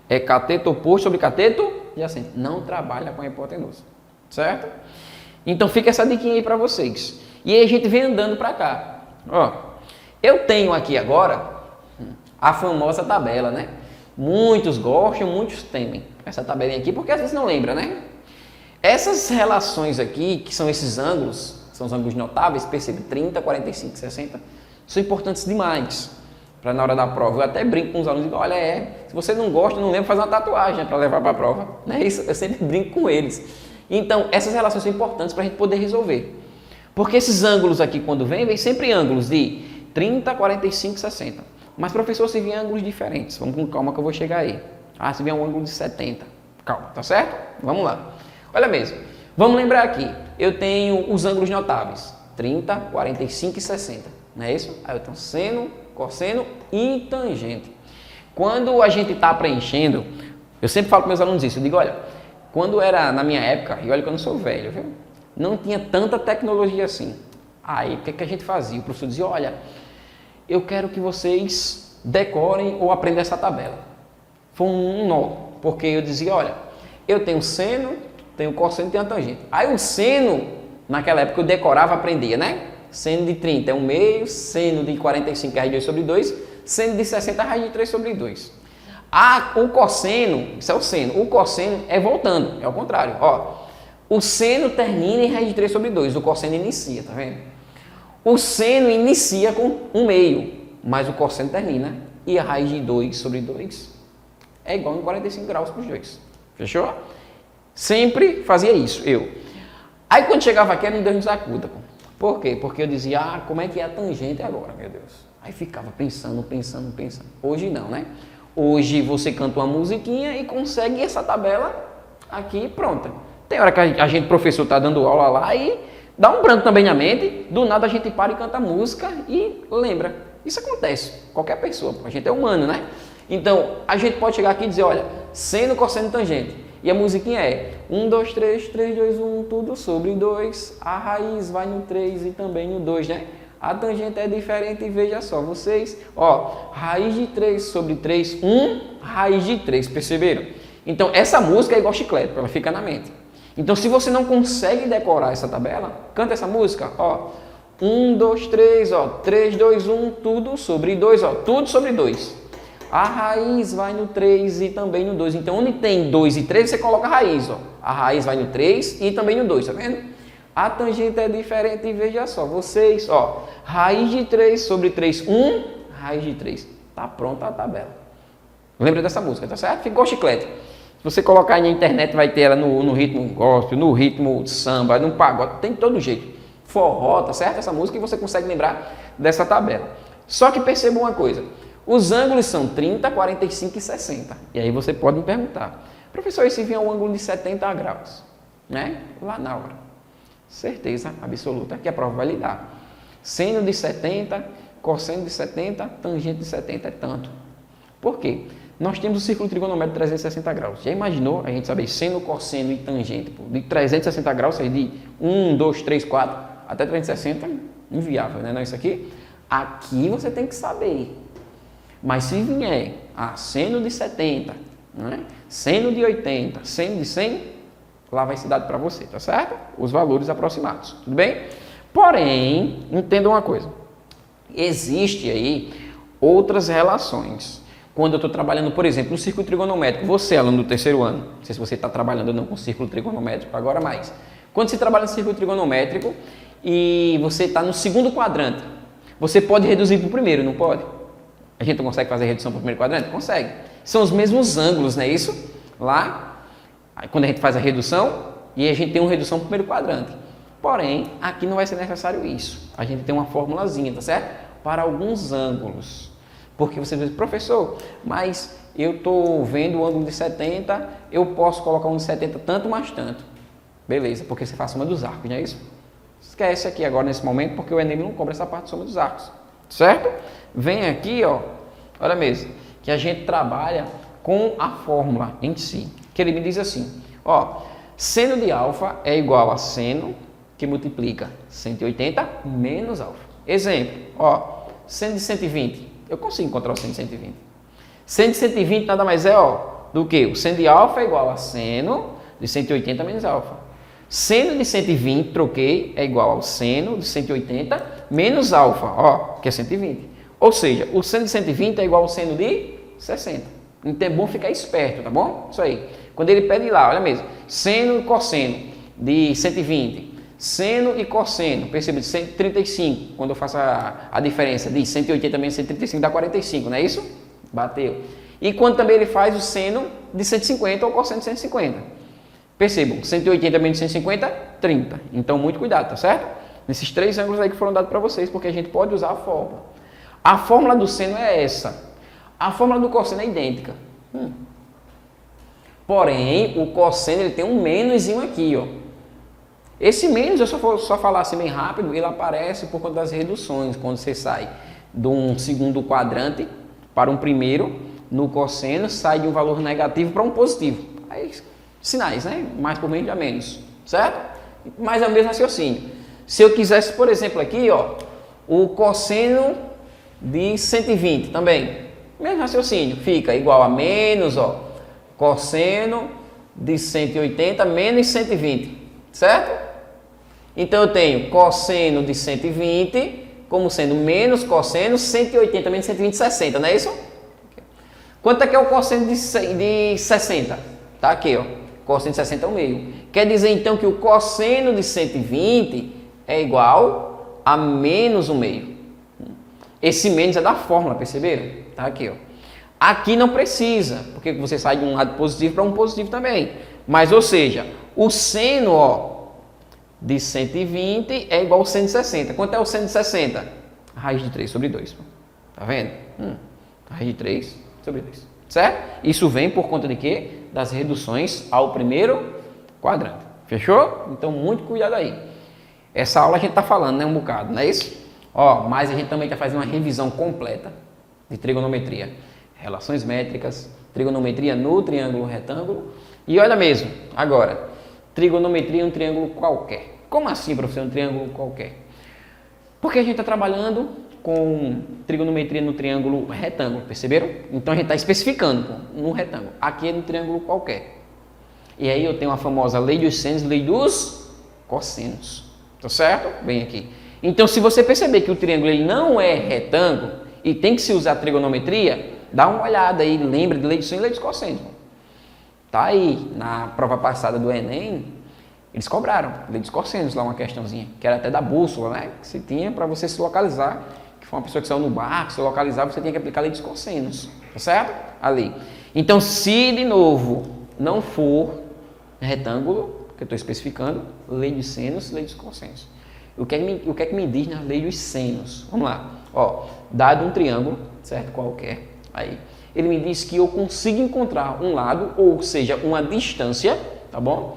É cateto oposto sobre cateto adjacente, não trabalha com a hipotenusa, certo? Então fica essa diquinha aí para vocês. E aí a gente vem andando para cá. Ó, eu tenho aqui agora a famosa tabela, né? Muitos gostam, muitos temem essa tabelinha aqui, porque às vezes não lembra, né? Essas relações aqui, que são esses ângulos, são os ângulos notáveis, percebe, 30, 45, 60, são importantes demais para na hora da prova. Eu até brinco com os alunos e digo, olha, se você não gosta, não lembra, faz uma tatuagem para levar para a prova. Não é isso? Eu sempre brinco com eles. Então, essas relações são importantes para a gente poder resolver. Porque esses ângulos aqui, quando vem sempre ângulos de 30, 45, 60. Mas, professor, se vier ângulos diferentes, vamos com calma que eu vou chegar aí. Se vier um ângulo de 70, calma, tá certo? Vamos lá. Olha mesmo, vamos lembrar aqui, eu tenho os ângulos notáveis, 30, 45 e 60, não é isso? Aí eu tenho seno, cosseno e tangente. Quando a gente está preenchendo, eu sempre falo para meus alunos isso, eu digo, olha, quando era na minha época, e olha que eu não sou velho, viu? Não tinha tanta tecnologia assim. Aí, o que a gente fazia? O professor dizia, olha, eu quero que vocês decorem ou aprendam essa tabela. Foi um nó, porque eu dizia, olha, eu tenho seno, tenho cosseno e tenho a tangente. Aí o seno, naquela época eu decorava, aprendia, né? Seno de 30 é 1/2, seno de 45 é raiz de 2 sobre 2, seno de 60 é raiz de 3 sobre 2. O cosseno, isso é o seno, o cosseno é voltando, é o contrário, ó. O seno termina em raiz de 3 sobre 2, o cosseno inicia, tá vendo? O seno inicia com 1/2, mas o cosseno termina e a raiz de 2 sobre 2 é igual a 45 graus para os dois. Fechou? Sempre fazia isso, eu. Aí quando chegava aqui, era um Deus nos acuda. Por quê? Porque eu dizia, como é que é a tangente agora, meu Deus? Aí ficava pensando. Hoje não, né? Hoje você canta uma musiquinha e consegue essa tabela aqui pronta. Tem hora que a gente, professor, está dando aula lá e dá um branco também na mente, do nada a gente para e canta música e lembra. Isso acontece, qualquer pessoa, a gente é humano, né? Então, a gente pode chegar aqui e dizer, olha, seno, cosseno, tangente. E a musiquinha é 1, 2, 3, 3, 2, 1, tudo sobre 2. A raiz vai no 3 e também no 2, né? A tangente é diferente e veja só, vocês, ó, raiz de 3 sobre 3, 1, raiz de 3, perceberam? Então, essa música é igual chiclete, ela fica na mente. Então, se você não consegue decorar essa tabela, canta essa música, ó, 1, 2, 3, ó, 3, 2, 1, tudo sobre 2, ó, tudo sobre 2. A raiz vai no 3 e também no 2. Então, onde tem 2 e 3, você coloca a raiz, ó. A raiz vai no 3 e também no 2, tá vendo? A tangente é diferente e veja só, vocês, ó, raiz de 3 sobre 3, 1, raiz de 3. Tá pronta a tabela. Lembra dessa música, tá certo? Ficou chiclete. Se você colocar aí na internet, vai ter ela no ritmo gospel, no ritmo samba, no pagode, tem de todo jeito. Forró, tá certo? Essa música e você consegue lembrar dessa tabela. Só que perceba uma coisa. Os ângulos são 30, 45 e 60. E aí você pode me perguntar, professor, e se vier um ângulo de 70 graus? Né? Lá na hora. Certeza absoluta que a prova vai lhe dar. Seno de 70, cosseno de 70, tangente de 70 é tanto. Por quê? Nós temos o círculo trigonométrico de 360 graus. Já imaginou a gente saber seno, cosseno e tangente de 360 graus, ou seja, de 1, 2, 3, 4 até 360? Inviável, né? Não é isso aqui? Aqui você tem que saber. Mas se vier seno de 70, né? Seno de 80, seno de 100, lá vai ser dado para você, tá certo? Os valores aproximados, tudo bem? Porém, entenda uma coisa. Existe aí outras relações. Quando eu estou trabalhando, por exemplo, no círculo trigonométrico, você, aluno do terceiro ano, não sei se você está trabalhando ou não com círculo trigonométrico, agora mais. Quando você trabalha no círculo trigonométrico e você está no segundo quadrante, você pode reduzir para o primeiro, não pode? A gente não consegue fazer redução para o primeiro quadrante? Consegue. São os mesmos ângulos, não é isso? Lá, aí quando a gente faz a redução, e a gente tem uma redução para o primeiro quadrante. Porém, aqui não vai ser necessário isso. A gente tem uma formulazinha, tá certo? Para alguns ângulos. Porque você diz, professor, mas eu estou vendo o ângulo de 70, eu posso colocar um de 70 tanto mais tanto. Beleza, porque você faz a soma dos arcos, não é isso? Esquece aqui agora nesse momento, porque o Enem não cobra essa parte de soma dos arcos. Certo? Vem aqui, ó, olha mesmo, que a gente trabalha com a fórmula em si. Que ele me diz assim, ó, seno de alfa é igual a seno que multiplica 180 menos alfa. Exemplo, ó, seno de 120. Eu consigo encontrar o seno de 120. Seno de 120 nada mais é, ó, do que o seno de alfa é igual a seno de 180 menos alfa. Seno de 120, troquei, é igual ao seno de 180 menos alfa, ó, que é 120. Ou seja, o seno de 120 é igual ao seno de 60. Então é bom ficar esperto, tá bom? Isso aí. Quando ele pede lá, olha mesmo, seno e cosseno de 120, seno e cosseno, perceba, de 135, quando eu faço a diferença de 180 menos 135 dá 45, não é isso? Bateu. E quando também ele faz o seno de 150 ou cosseno de 150. Percebam, 180 menos 150, 30. Então, muito cuidado, tá certo? Nesses três ângulos aí que foram dados para vocês, porque a gente pode usar a fórmula. A fórmula do seno é essa. A fórmula do cosseno é idêntica. Porém, o cosseno ele tem um menoszinho aqui, ó. Esse menos, eu só falar assim bem rápido, ele aparece por conta das reduções. Quando você sai de um segundo quadrante para um primeiro, no cosseno, sai de um valor negativo para um positivo. Aí, sinais, né? Mais por menos a menos, certo? Mas é o mesmo raciocínio. Se eu quisesse, por exemplo, aqui, ó, o cosseno de 120 também, mesmo raciocínio, fica igual a menos, ó, cosseno de 180 menos 120, certo? Então eu tenho cosseno de 120 como sendo menos cosseno 180 menos 120, 60, não é isso? Quanto é que é o cosseno de 60? Tá aqui, ó. Cosseno de 60 é o meio. Quer dizer, então, que o cosseno de 120 é igual a menos o meio. Esse menos é da fórmula, perceberam? Tá aqui, ó. Aqui não precisa, porque você sai de um lado positivo para um positivo também. Mas, ou seja, o seno, ó, de 120 é igual ao seno de 60. Quanto é o seno de 60? Raiz de 3 sobre 2. Tá vendo? Raiz de 3 sobre 2. Certo? Isso vem por conta de quê? Das reduções ao primeiro quadrante. Fechou? Então, muito cuidado aí. Essa aula a gente está falando, né? Um bocado, não é isso? Ó, mas a gente também está fazendo uma revisão completa de trigonometria. Relações métricas, trigonometria no triângulo retângulo. E olha mesmo, agora, trigonometria em um triângulo qualquer. Como assim, professor, um triângulo qualquer? Porque a gente está trabalhando com trigonometria no triângulo retângulo, perceberam? Então a gente está especificando no retângulo. Aqui é no triângulo qualquer. E aí eu tenho a famosa lei dos senos, lei dos cossenos. Tá certo? Bem aqui. Então, se você perceber que o triângulo ele não é retângulo e tem que se usar trigonometria, dá uma olhada aí, lembra de lei dos senos e lei dos cossenos. Tá aí, na prova passada do Enem, eles cobraram lei dos cossenos lá, uma questãozinha, que era até da bússola, né? Que se tinha para você se localizar, que foi uma pessoa que saiu no barco, se localizar, você tinha que aplicar a lei dos cossenos, tá certo? Ali. Então, se de novo não for retângulo, que eu estou especificando, lei dos senos, lei dos cossenos. O que é que me diz na lei dos senos? Vamos lá. Ó, dado um triângulo, certo? Qualquer, aí, ele me diz que eu consigo encontrar um lado, ou seja, uma distância, tá bom?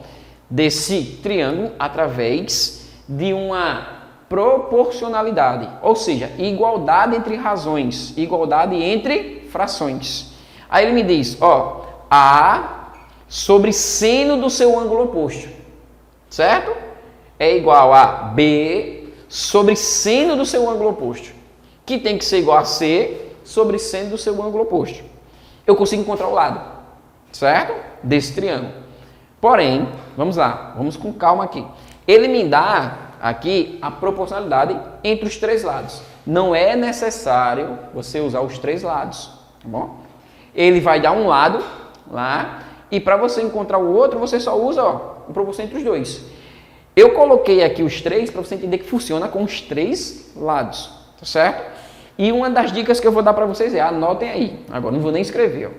Desse triângulo através de uma proporcionalidade, ou seja, igualdade entre razões, igualdade entre frações. Aí ele me diz, ó, A sobre seno do seu ângulo oposto, certo? É igual a B sobre seno do seu ângulo oposto, que tem que ser igual a C sobre seno do seu ângulo oposto. Eu consigo encontrar o lado, certo? Desse triângulo. Porém, vamos lá, vamos com calma aqui. Ele me dá aqui a proporcionalidade entre os três lados. Não é necessário você usar os três lados, tá bom? Ele vai dar um lado lá e para você encontrar o outro, você só usa a proporção entre os dois. Eu coloquei aqui os três para você entender que funciona com os três lados, tá certo? E uma das dicas que eu vou dar para vocês é, anotem aí, agora não vou nem escrever, ó.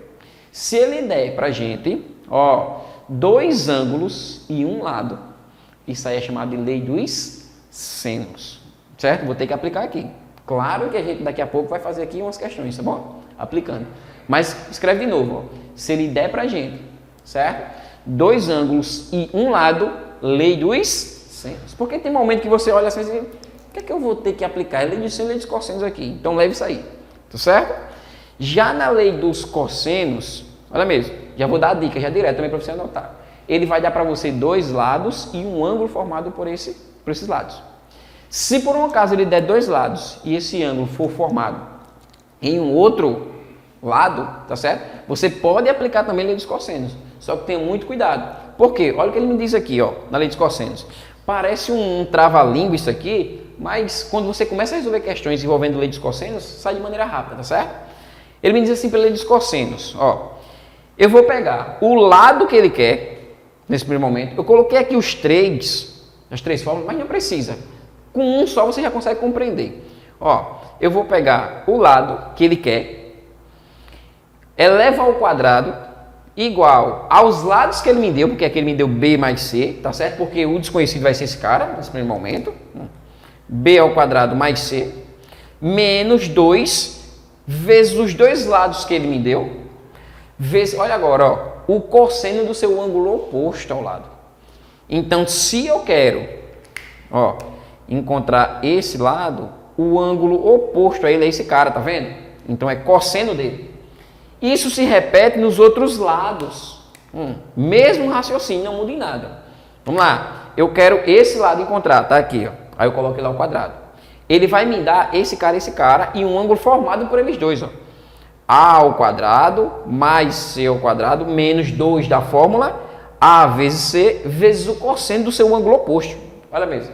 Se ele der para a gente, ó, dois ângulos e um lado, isso aí é chamado de lei dos senos, certo? Vou ter que aplicar aqui. Claro que a gente daqui a pouco vai fazer aqui umas questões, tá bom? Aplicando. Mas escreve de novo, ó. Se ele der pra gente, certo? Dois ângulos e um lado, lei dos senos. Porque tem momento que você olha assim e diz, o que é que eu vou ter que aplicar? É lei dos senos e lei dos cossenos aqui. Então leve isso aí, tá certo? Já na lei dos cossenos, olha mesmo, já vou dar a dica já direto também para você anotar. Ele vai dar para você dois lados e um ângulo formado por esses lados. Se por um acaso ele der dois lados e esse ângulo for formado em um outro lado, tá certo? Você pode aplicar também a lei dos cossenos, só que tenha muito cuidado. Por quê? Olha o que ele me diz aqui, ó, na lei dos cossenos. Parece um trava-língua isso aqui, mas quando você começa a resolver questões envolvendo lei dos cossenos, sai de maneira rápida, tá certo? Ele me diz assim pela lei dos cossenos, ó. Eu vou pegar o lado que ele quer, nesse primeiro momento. Eu coloquei aqui as três fórmulas, mas não precisa. Com um só você já consegue compreender. Ó, eu vou pegar o lado que ele quer, eleva ao quadrado, igual aos lados que ele me deu, porque aqui ele me deu B mais C, tá certo? Porque o desconhecido vai ser esse cara, nesse primeiro momento. B ao quadrado mais C, menos 2, vezes os dois lados que ele me deu, vezes, olha agora, ó, o cosseno do seu ângulo oposto ao lado. Então, se eu quero, ó, encontrar esse lado, o ângulo oposto a ele é esse cara, tá vendo? Então, é cosseno dele. Isso se repete nos outros lados. Mesmo raciocínio, não muda em nada. Vamos lá. Eu quero esse lado encontrar, tá aqui, ó. Aí eu coloco ele ao quadrado. Ele vai me dar esse cara e um ângulo formado por eles dois, ó. A ao quadrado mais C ao quadrado menos 2 da fórmula A vezes C vezes o cosseno do seu ângulo oposto. Olha mesmo.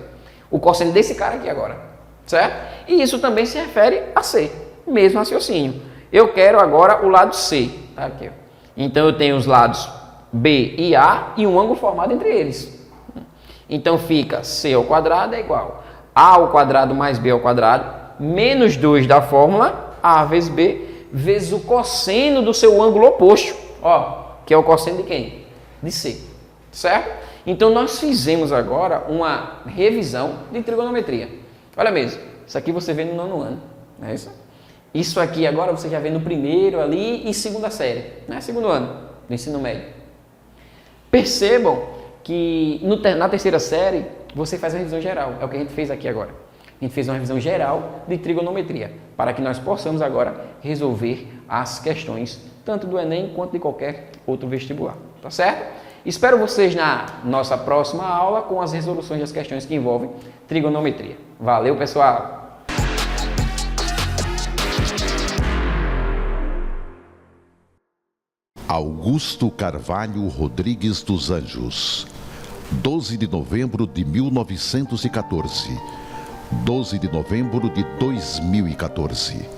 O cosseno desse cara aqui agora, certo? E isso também se refere a C, mesmo raciocínio. Eu quero agora o lado C, tá aqui, ó. Então eu tenho os lados B e A e um ângulo formado entre eles. Então fica C ao quadrado é igual A ao quadrado mais B ao quadrado menos 2 da fórmula A vezes B vezes o cosseno do seu ângulo oposto, ó, que é o cosseno de quem? De C, certo? Então nós fizemos agora uma revisão de trigonometria. Olha mesmo, isso aqui você vê no 9º ano, não é isso? Isso aqui agora você já vê no primeiro ali e segunda série, né? 2º ano do ensino médio. Percebam que na terceira série você faz a revisão geral, é o que a gente fez aqui agora. A gente fez uma revisão geral de trigonometria, para que nós possamos agora resolver as questões, tanto do Enem quanto de qualquer outro vestibular, tá certo? Espero vocês na nossa próxima aula com as resoluções das questões que envolvem trigonometria. Valeu, pessoal! Augusto Carvalho Rodrigues dos Anjos, 12 de novembro de 1914, 12 de novembro de 2014,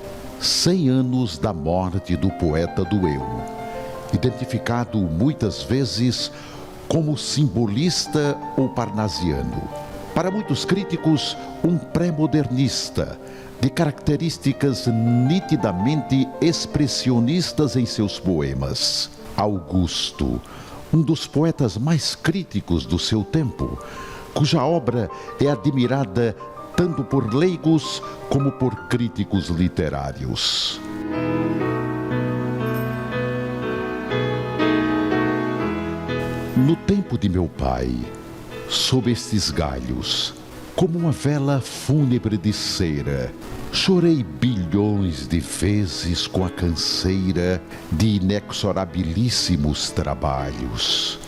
100 anos da morte do poeta do eu, identificado muitas vezes como simbolista ou parnasiano. Para muitos críticos, um pré-modernista, de características nitidamente expressionistas em seus poemas. Augusto, um dos poetas mais críticos do seu tempo, cuja obra é admirada tanto por leigos como por críticos literários. No tempo de meu pai, sob estes galhos, como uma vela fúnebre de cera, Chorei bilhões de vezes com a canseira de inexorabilíssimos trabalhos.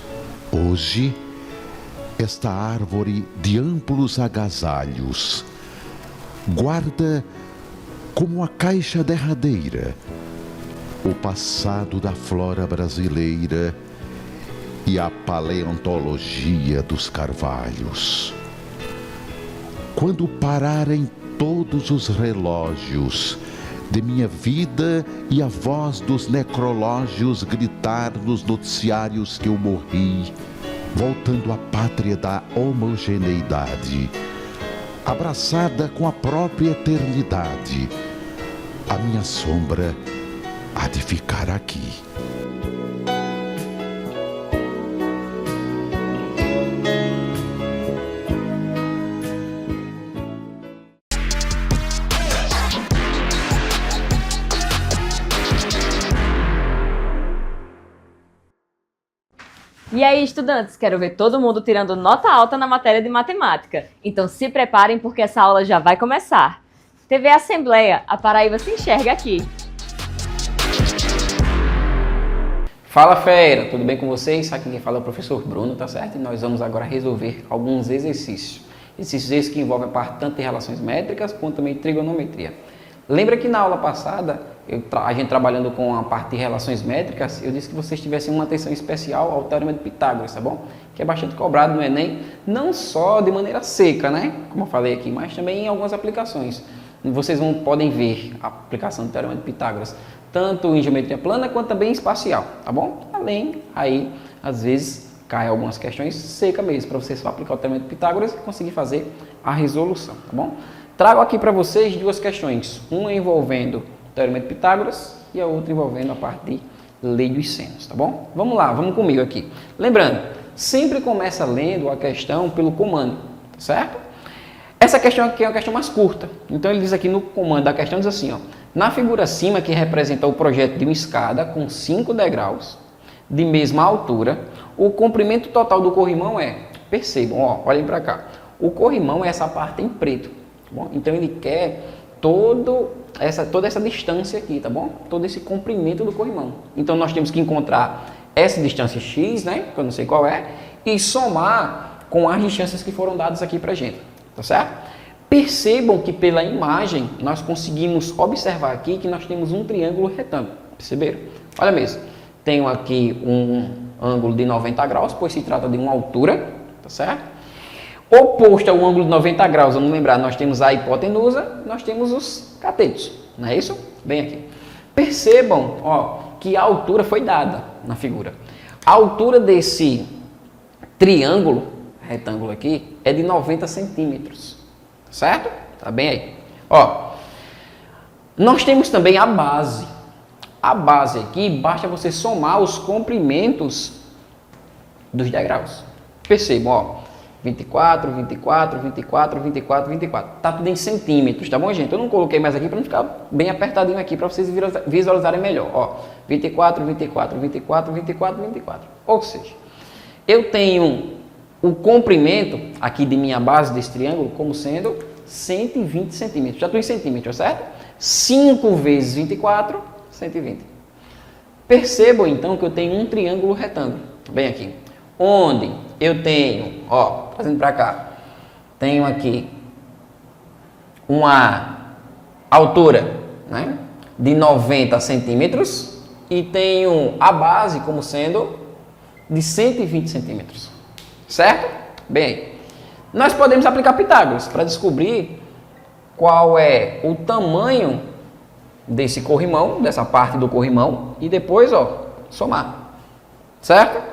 Hoje, esta árvore de amplos agasalhos guarda como a caixa derradeira o passado da flora brasileira e a paleontologia dos carvalhos. Quando pararem todos os relógios de minha vida e a voz dos necrológios gritar nos noticiários que eu morri, voltando à pátria da homogeneidade, abraçada com a própria eternidade, a minha sombra há de ficar aqui. E aí, estudantes, quero ver todo mundo tirando nota alta na matéria de matemática. Então se preparem porque essa aula já vai começar. TV Assembleia, a Paraíba se enxerga aqui. Fala fera, tudo bem com vocês? Aqui quem fala é o professor Bruno, tá certo? E nós vamos agora resolver alguns exercícios. Exercícios esses que envolvem a parte tanto de relações métricas quanto também de trigonometria. Lembra que na aula passada, a gente trabalhando com a parte de relações métricas, eu disse que vocês tivessem uma atenção especial ao Teorema de Pitágoras, tá bom? Que é bastante cobrado no Enem, não só de maneira seca, né? Como eu falei aqui, mas também em algumas aplicações. Vocês podem ver a aplicação do Teorema de Pitágoras, tanto em geometria plana quanto também em espacial, tá bom? Além, aí, às vezes, cai algumas questões secas mesmo, para vocês só aplicar o Teorema de Pitágoras e conseguir fazer a resolução, tá bom? Trago aqui para vocês duas questões, uma envolvendo o Teorema de Pitágoras e a outra envolvendo a parte de lei dos senos, tá bom? Vamos lá, vamos comigo aqui. Lembrando, sempre começa lendo a questão pelo comando, certo? Essa questão aqui é uma questão mais curta, então ele diz aqui no comando da questão, diz assim, ó, na figura acima que representa o projeto de uma escada com 5 degraus de mesma altura, o comprimento total do corrimão é, percebam, ó, olhem para cá, o corrimão é essa parte em preto. Bom, então ele quer toda essa distância aqui, tá bom? Todo esse comprimento do corrimão. Então nós temos que encontrar essa distância x, né? Que eu não sei qual é, e somar com as distâncias que foram dadas aqui pra gente, tá certo? Percebam que pela imagem nós conseguimos observar aqui que nós temos um triângulo retângulo, perceberam? Olha mesmo, tenho aqui um ângulo de 90 graus, pois se trata de uma altura, tá certo? Oposto ao ângulo de 90 graus, vamos lembrar, nós temos a hipotenusa, nós temos os catetos, não é isso? Bem aqui. Percebam, ó, que a altura foi dada na figura. A altura desse triângulo, retângulo aqui, é de 90 centímetros, certo? Tá bem aí. Ó, nós temos também a base. A base aqui, basta você somar os comprimentos dos degraus. Percebam, ó. 24, 24, 24, 24, 24. Tá tudo em centímetros, tá bom, gente? Eu não coloquei mais aqui para não ficar bem apertadinho aqui para vocês visualizarem melhor. Ó, 24, 24, 24, 24, 24. Ou seja, eu tenho o comprimento aqui de minha base desse triângulo como sendo 120 centímetros. Já estou em centímetros, certo? 5 vezes 24, 120. Percebam, então, que eu tenho um triângulo retângulo. Bem aqui. Onde eu tenho, ó, trazendo para cá, tenho aqui uma altura, né, de 90 centímetros e tenho a base como sendo de 120 centímetros, certo? Bem, nós podemos aplicar Pitágoras para descobrir qual é o tamanho desse corrimão, dessa parte do corrimão e depois, ó, somar, certo?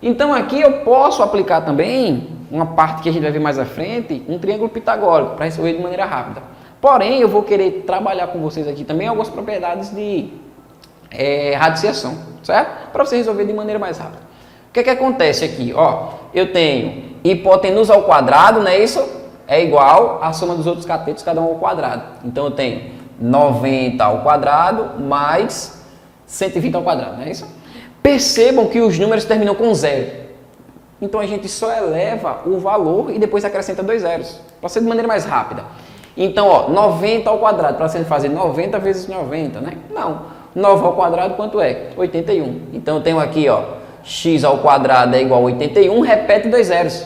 Então aqui eu posso aplicar também uma parte que a gente vai ver mais à frente, um triângulo pitagórico, para resolver de maneira rápida. Porém, eu vou querer trabalhar com vocês aqui também algumas propriedades de radiciação, certo? Para você resolver de maneira mais rápida. O que é que acontece aqui? Ó, eu tenho hipotenusa ao quadrado, não é isso? É igual à soma dos outros catetos, cada um ao quadrado. Então eu tenho 90 ao quadrado mais 120 ao quadrado, não é isso? Percebam que os números terminam com 0. Então a gente só eleva o valor e depois acrescenta 2 zeros, para ser de maneira mais rápida. Então, ó, 90 ao quadrado, para você fazer 90 vezes 90, né? Não. 9 ao quadrado, quanto é? 81. Então, eu tenho aqui, ó, x ao quadrado é igual a 81, repete 2 zeros.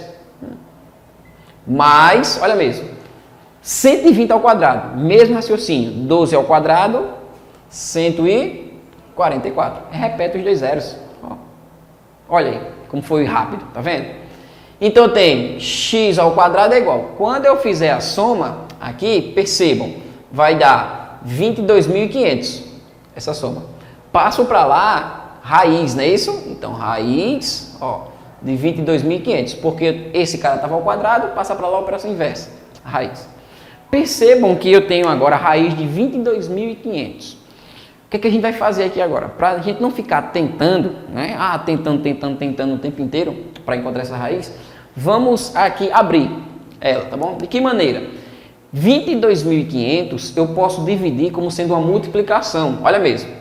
Mais, olha mesmo, 120 ao quadrado, mesmo raciocínio, 12 ao quadrado, 144. Repete os 2 zeros. Ó. Olha aí, como foi rápido, tá vendo? Então, eu tenho x ao quadrado é igual. Quando eu fizer a soma, aqui, percebam, vai dar 22.500, essa soma. Passo para lá, raiz, não é isso? Então, raiz, ó, de 22.500, porque esse cara estava ao quadrado, passa para lá a operação inversa, a raiz. Percebam que eu tenho agora a raiz de 22.500. O que é que a gente vai fazer aqui agora? Para a gente não ficar tentando, né? Tentando o tempo inteiro para encontrar essa raiz, vamos aqui abrir ela, tá bom? De que maneira? 22.500 eu posso dividir como sendo uma multiplicação. Olha mesmo.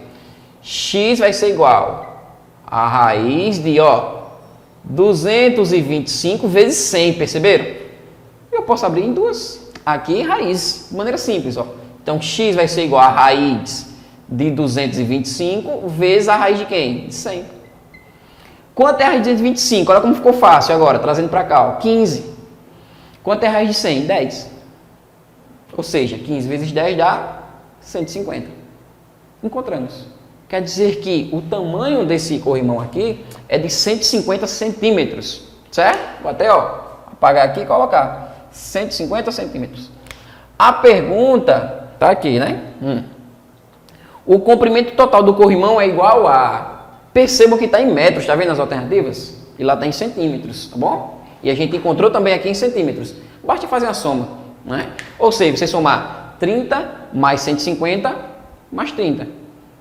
X vai ser igual a raiz de, ó, 225 vezes 100, perceberam? Eu posso abrir em duas. Aqui, raiz, de maneira simples, ó. Então, x vai ser igual a raiz de 225 vezes a raiz de quem? De 100. Quanto é a raiz de 225? Olha como ficou fácil agora, trazendo para cá, ó, 15. Quanto é a raiz de 100? 10. Ou seja, 15 vezes 10 dá 150. Encontramos. Quer dizer que o tamanho desse corrimão aqui é de 150 centímetros, certo? Vou até, ó, apagar aqui e colocar 150 centímetros. A pergunta tá aqui, né? O comprimento total do corrimão é igual a... Percebam que está em metros, tá vendo as alternativas? E lá está em centímetros, tá bom? E a gente encontrou também aqui em centímetros. Basta fazer a soma, né? Ou seja, você somar 30 mais 150 mais 30.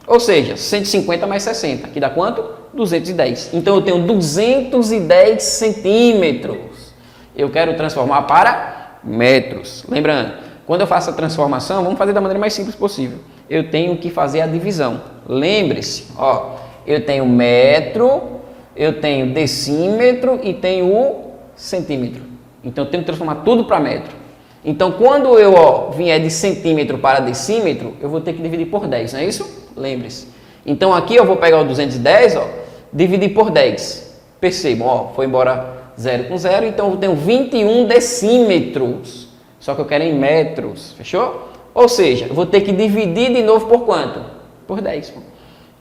Ou seja, 150 mais 60, que dá quanto? 210. Então, eu tenho 210 centímetros. Eu quero transformar para metros. Lembrando, quando eu faço a transformação, vamos fazer da maneira mais simples possível. Eu tenho que fazer a divisão. Lembre-se, ó, eu tenho metro, eu tenho decímetro e tenho o centímetro. Então, eu tenho que transformar tudo para metro. Então, quando eu, ó, vier de centímetro para decímetro, eu vou ter que dividir por 10, não é isso? Lembre-se. Então, aqui eu vou pegar o 210, ó, dividir por 10. Percebam, ó, foi embora 0 com 0, então eu tenho 21 decímetros. Só que eu quero em metros, fechou? Ou seja, eu vou ter que dividir de novo por quanto? Por 10.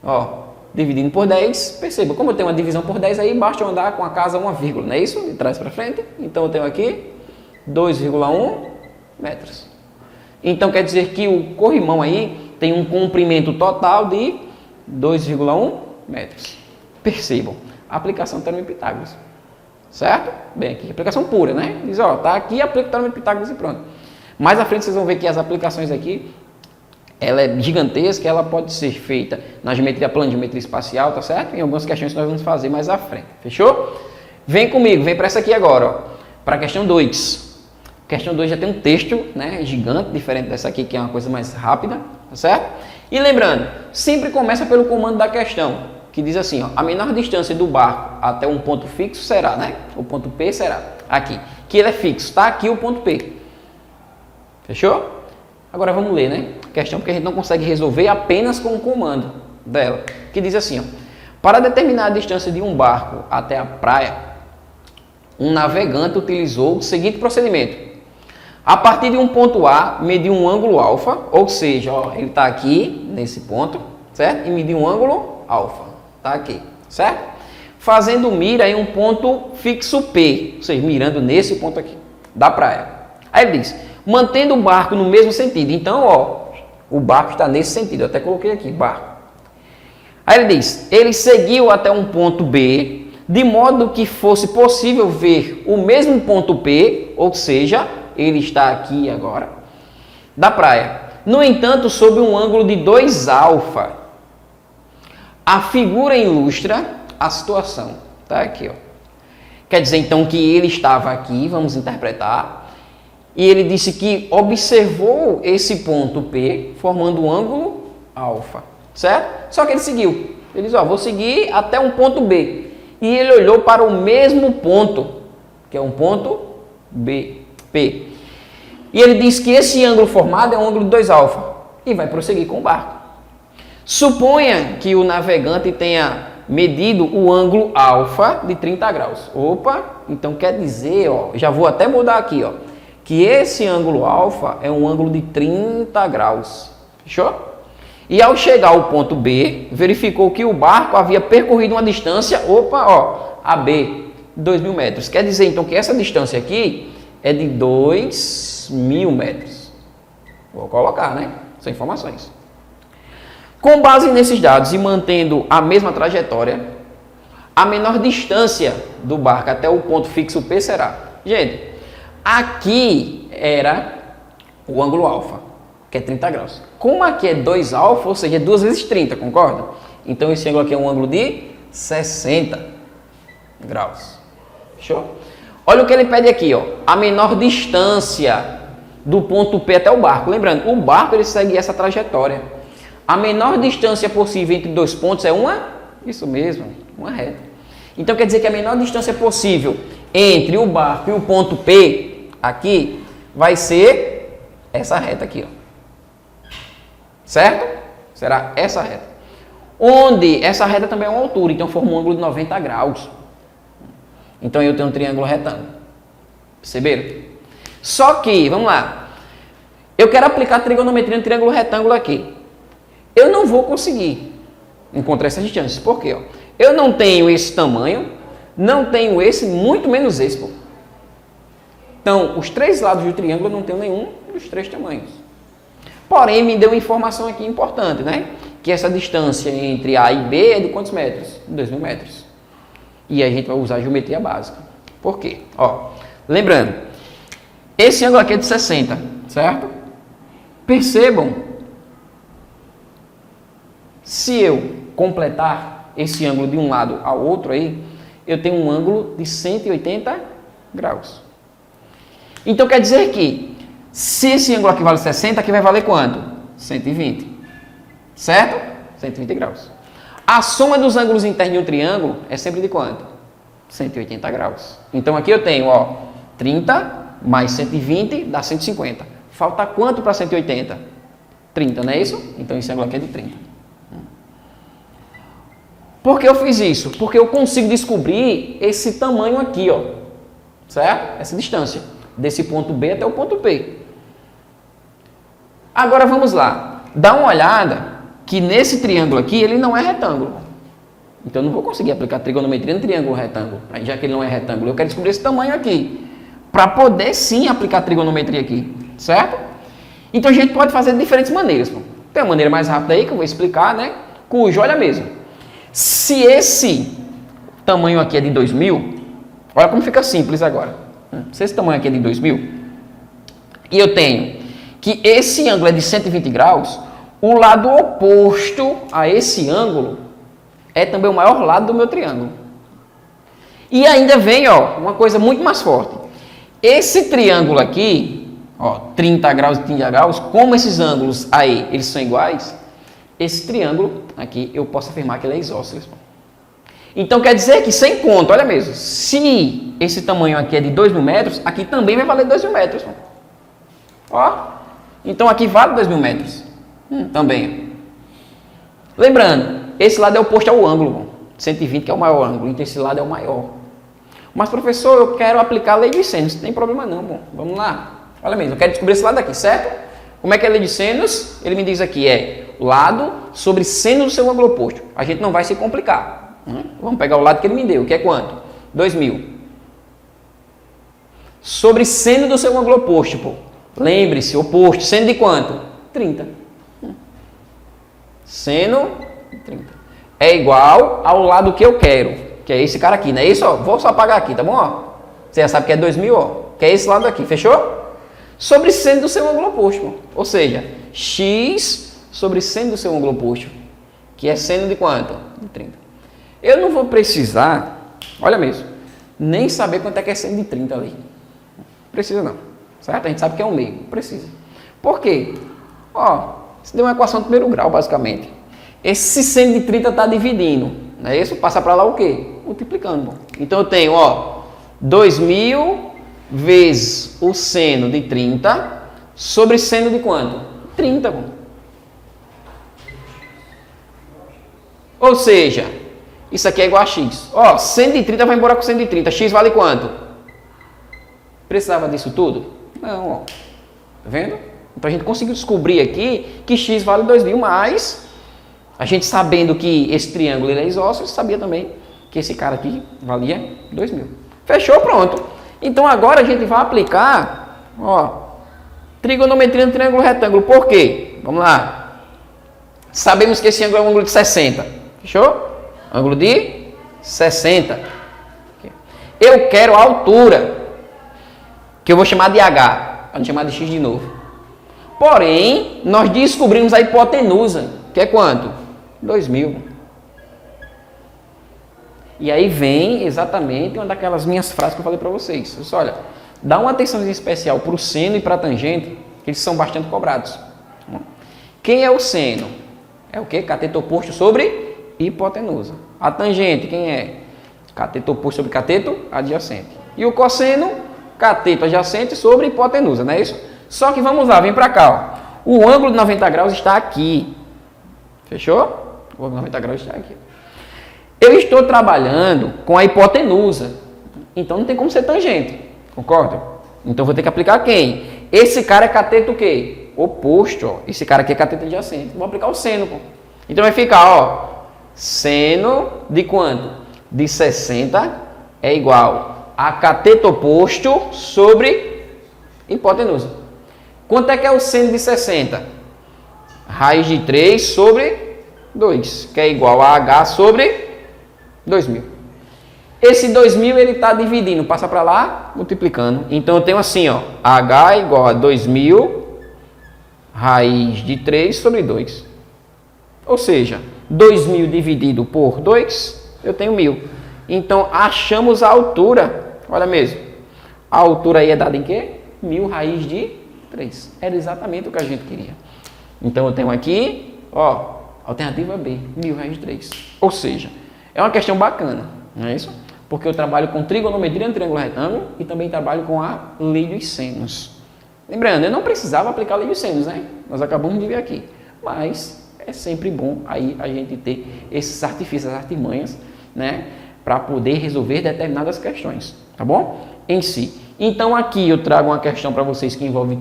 Ó, dividindo por 10, perceba, como eu tenho uma divisão por 10 aí, basta eu andar com a casa uma vírgula, não é isso? De trás para frente. Então, eu tenho aqui 2,1 metros. Então, quer dizer que o corrimão aí tem um comprimento total de 2,1 metros. Percebam, a aplicação do Teorema de Pitágoras. Certo? Bem, aqui, aplicação pura, né? Diz, ó, tá aqui, aplica o Teorema de Pitágoras e pronto. Mais à frente vocês vão ver que as aplicações aqui, ela é gigantesca, ela pode ser feita na geometria plana, geometria espacial, tá certo? Em algumas questões que nós vamos fazer mais à frente. Fechou? Vem comigo, vem para essa aqui agora, ó. Para a questão 2. Questão 2 já tem um texto, né, gigante, diferente dessa aqui, que é uma coisa mais rápida, tá certo? E lembrando, sempre começa pelo comando da questão, que diz assim, ó, a menor distância do barco até um ponto fixo será, né? O ponto P será aqui, que ele é fixo, tá aqui o ponto P. Fechou? Agora vamos ler, né? A questão, porque a gente não consegue resolver apenas com o comando dela, que diz assim, ó, para determinar a distância de um barco até a praia, um navegante utilizou o seguinte procedimento. A partir de um ponto A, mediu um ângulo alfa, ou seja, ó, ele está aqui, nesse ponto, certo? E mediu um ângulo alfa, está aqui, certo? Fazendo mira em um ponto fixo P, ou seja, mirando nesse ponto aqui, da praia. Aí ele diz, mantendo o barco no mesmo sentido. Então, ó, o barco está nesse sentido, eu até coloquei aqui, barco. Aí ele diz, ele seguiu até um ponto B, de modo que fosse possível ver o mesmo ponto P, ou seja, ele está aqui agora, da praia. No entanto, sob um ângulo de 2 alfa. A figura ilustra a situação. Tá aqui, ó. Quer dizer, então, que ele estava aqui, vamos interpretar, e ele disse que observou esse ponto P, formando um ângulo alfa, certo? Só que ele seguiu. Ele disse, ó, vou seguir até um ponto B. E ele olhou para o mesmo ponto, que é um ponto B, P. E ele diz que esse ângulo formado é um ângulo de 2α. E vai prosseguir com o barco. Suponha que o navegante tenha medido o ângulo alfa de 30 graus. Opa, então quer dizer, ó, já vou até mudar aqui, ó, que esse ângulo alfa é um ângulo de 30 graus. Fechou? E ao chegar ao ponto B, verificou que o barco havia percorrido uma distância, AB, 2.000 metros. Quer dizer, então, que essa distância aqui é de 2.000 metros. Vou colocar, né? São informações. Com base nesses dados e mantendo a mesma trajetória, a menor distância do barco até o ponto fixo P será... Gente, aqui era o ângulo alfa, que é 30 graus. Como aqui é 2α, ou seja, é 2 vezes 30, concorda? Então esse ângulo aqui é um ângulo de 60 graus. Fechou? Olha o que ele pede aqui, ó. A menor distância do ponto P até o barco. Lembrando, o barco ele segue essa trajetória. A menor distância possível entre dois pontos é isso mesmo, uma reta. Então quer dizer que a menor distância possível entre o barco e o ponto P aqui vai ser essa reta aqui, ó. Certo? Será essa reta. Onde essa reta também é uma altura, então forma um ângulo de 90 graus. Então eu tenho um triângulo retângulo. Perceberam? Só que, vamos lá. Eu quero aplicar trigonometria no triângulo retângulo aqui. Eu não vou conseguir encontrar essas distâncias. Por quê? Ó? Eu não tenho esse tamanho, não tenho esse, muito menos esse. Pô. Então, os três lados do triângulo eu não tenho nenhum dos três tamanhos. Porém, me deu uma informação aqui importante, né? Que essa distância entre A e B é de quantos metros? 2.000 metros. E a gente vai usar a geometria básica. Por quê? Ó, lembrando, esse ângulo aqui é de 60, certo? Percebam, se eu completar esse ângulo de um lado ao outro aí, eu tenho um ângulo de 180 graus. Então quer dizer que, se esse ângulo aqui vale 60, aqui vai valer quanto? 120. Certo? 120 graus. A soma dos ângulos internos de um triângulo é sempre de quanto? 180 graus. Então aqui eu tenho, ó, 30 mais 120 dá 150. Falta quanto para 180? 30, não é isso? Então esse ângulo aqui é de 30. Por que eu fiz isso? Porque eu consigo descobrir esse tamanho aqui, ó. Certo? Essa distância. Desse ponto B até o ponto P. Agora vamos lá. Dá uma olhada que nesse triângulo aqui ele não é retângulo. Então eu não vou conseguir aplicar trigonometria no triângulo retângulo. Aí, já que ele não é retângulo, eu quero descobrir esse tamanho aqui. Para poder sim aplicar trigonometria aqui. Certo? Então a gente pode fazer de diferentes maneiras. Pô. Tem uma maneira mais rápida aí que eu vou explicar, né? Cujo, olha mesmo. Se esse tamanho aqui é de 2.000, olha como fica simples agora. Se esse tamanho aqui é de 2.000, e eu tenho que esse ângulo é de 120 graus, o lado oposto a esse ângulo é também o maior lado do meu triângulo. E ainda vem, ó, uma coisa muito mais forte. Esse triângulo aqui, ó, 30 graus e 30 graus, como esses ângulos aí, eles são iguais, esse triângulo aqui, eu posso afirmar que ele é isósceles. Então, quer dizer que, sem conta, olha mesmo, se esse tamanho aqui é de 2.000 metros, aqui também vai valer 2.000 metros. Ó, então aqui vale 2.000 metros. Também. Lembrando, esse lado é oposto ao ângulo, 120, que é o maior ângulo, então esse lado é o maior. Mas, professor, eu quero aplicar a lei de sênus, não tem problema não, bom, vamos lá. Olha mesmo, eu quero descobrir esse lado aqui, certo? Como é que é a lei de sênus? Ele me diz aqui, lado sobre seno do seu ângulo oposto. A gente não vai se complicar. Vamos pegar o lado que ele me deu, que é quanto? 2.000. Sobre seno do seu ângulo oposto, pô. Lembre-se, oposto, seno de quanto? 30. Seno 30. É igual ao lado que eu quero, que é esse cara aqui, não é isso? Ó, vou só apagar aqui, tá bom? Ó? Você já sabe que é 2.000, ó, que é esse lado aqui, fechou? Sobre seno do seu ângulo oposto, pô. Ou seja, x sobre seno do seu ângulo oposto, que é seno de quanto? De 30. Eu não vou precisar, olha mesmo, nem saber quanto é que é seno de 30 ali. Precisa não, certo? A gente sabe que é um meio, precisa. Por quê? Ó, isso deu uma equação de primeiro grau, basicamente. Esse seno de 30 está dividindo, não é isso? Passa para lá o quê? Multiplicando. Bom. Então eu tenho, ó, 2.000 vezes o seno de 30 sobre seno de quanto? 30. Pô. Ou seja, isso aqui é igual a x. Ó, seno de 30 vai embora com seno de 30. X vale quanto? Precisava disso tudo? Não, ó. Tá vendo? Então a gente conseguiu descobrir aqui que x vale 2.000, mas a gente sabendo que esse triângulo ele é isósceles, sabia também que esse cara aqui valia 2.000. Fechou? Pronto. Então agora a gente vai aplicar, ó, trigonometria no triângulo retângulo. Por quê? Vamos lá. Sabemos que esse ângulo é um ângulo de 60. Fechou? Ângulo de 60. Eu quero a altura, que eu vou chamar de H, para não chamar de X de novo. Porém, nós descobrimos a hipotenusa, que é quanto? 2.000. E aí vem exatamente uma daquelas minhas frases que eu falei para vocês. Olha, dá uma atenção especial para o seno e para a tangente, que eles são bastante cobrados. Quem é o seno? É o quê? Cateto oposto sobre hipotenusa. A tangente, quem é? Cateto oposto sobre cateto adjacente. E o cosseno? Cateto adjacente sobre hipotenusa, não é isso? Só que vamos lá, vem para cá. Ó. O ângulo de 90 graus está aqui. Fechou? O ângulo de 90 graus está aqui. Eu estou trabalhando com a hipotenusa. Então não tem como ser tangente. Concorda? Então vou ter que aplicar quem? Esse cara é cateto o quê? Oposto. Ó. Esse cara aqui é cateto adjacente. Vou aplicar o seno. Pô. Então vai ficar, ó. Seno de quanto? De 60 é igual a cateto oposto sobre hipotenusa. Quanto é que é o seno de 60? Raiz de 3 sobre 2, que é igual a H sobre 2.000. Esse 2.000 ele está dividindo, passa para lá, multiplicando. Então eu tenho assim, ó, H é igual a 2.000 raiz de 3 sobre 2. Ou seja, 2.000 dividido por 2, eu tenho 1.000. Então achamos a altura, olha mesmo. A altura aí é dada em quê? 1.000 raiz de 3. Era exatamente o que a gente queria. Então eu tenho aqui, ó, alternativa B, 1.000 raiz de 3. Ou seja, é uma questão bacana, não é isso? Porque eu trabalho com trigonometria no triângulo retângulo e também trabalho com a lei dos senos. Lembrando, eu não precisava aplicar a lei dos senos, né? Nós acabamos de ver aqui. Mas é sempre bom aí a gente ter esses artifícios, as artimanhas, né? Para poder resolver determinadas questões, tá bom? Em si. Então aqui eu trago uma questão para vocês que envolve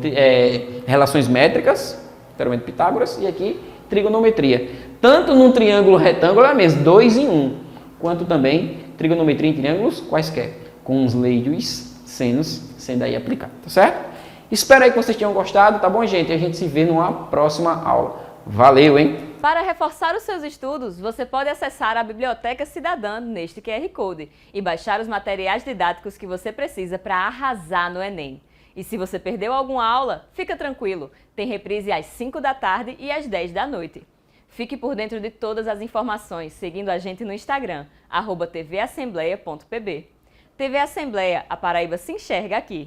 relações métricas, teorema de Pitágoras, e aqui trigonometria. Tanto num triângulo retângulo é mesmo, 2 em 1, quanto também trigonometria em triângulos quaisquer, com os leios senos sendo aí aplicado, tá certo? Espero aí que vocês tenham gostado, tá bom, gente? A gente se vê numa próxima aula. Valeu, hein? Para reforçar os seus estudos, você pode acessar a Biblioteca Cidadã neste QR Code e baixar os materiais didáticos que você precisa para arrasar no Enem. E se você perdeu alguma aula, fica tranquilo, tem reprise às 5 da tarde e às 10 da noite. Fique por dentro de todas as informações seguindo a gente no Instagram, @tvassembleia.pb. TV Assembleia, a Paraíba se enxerga aqui.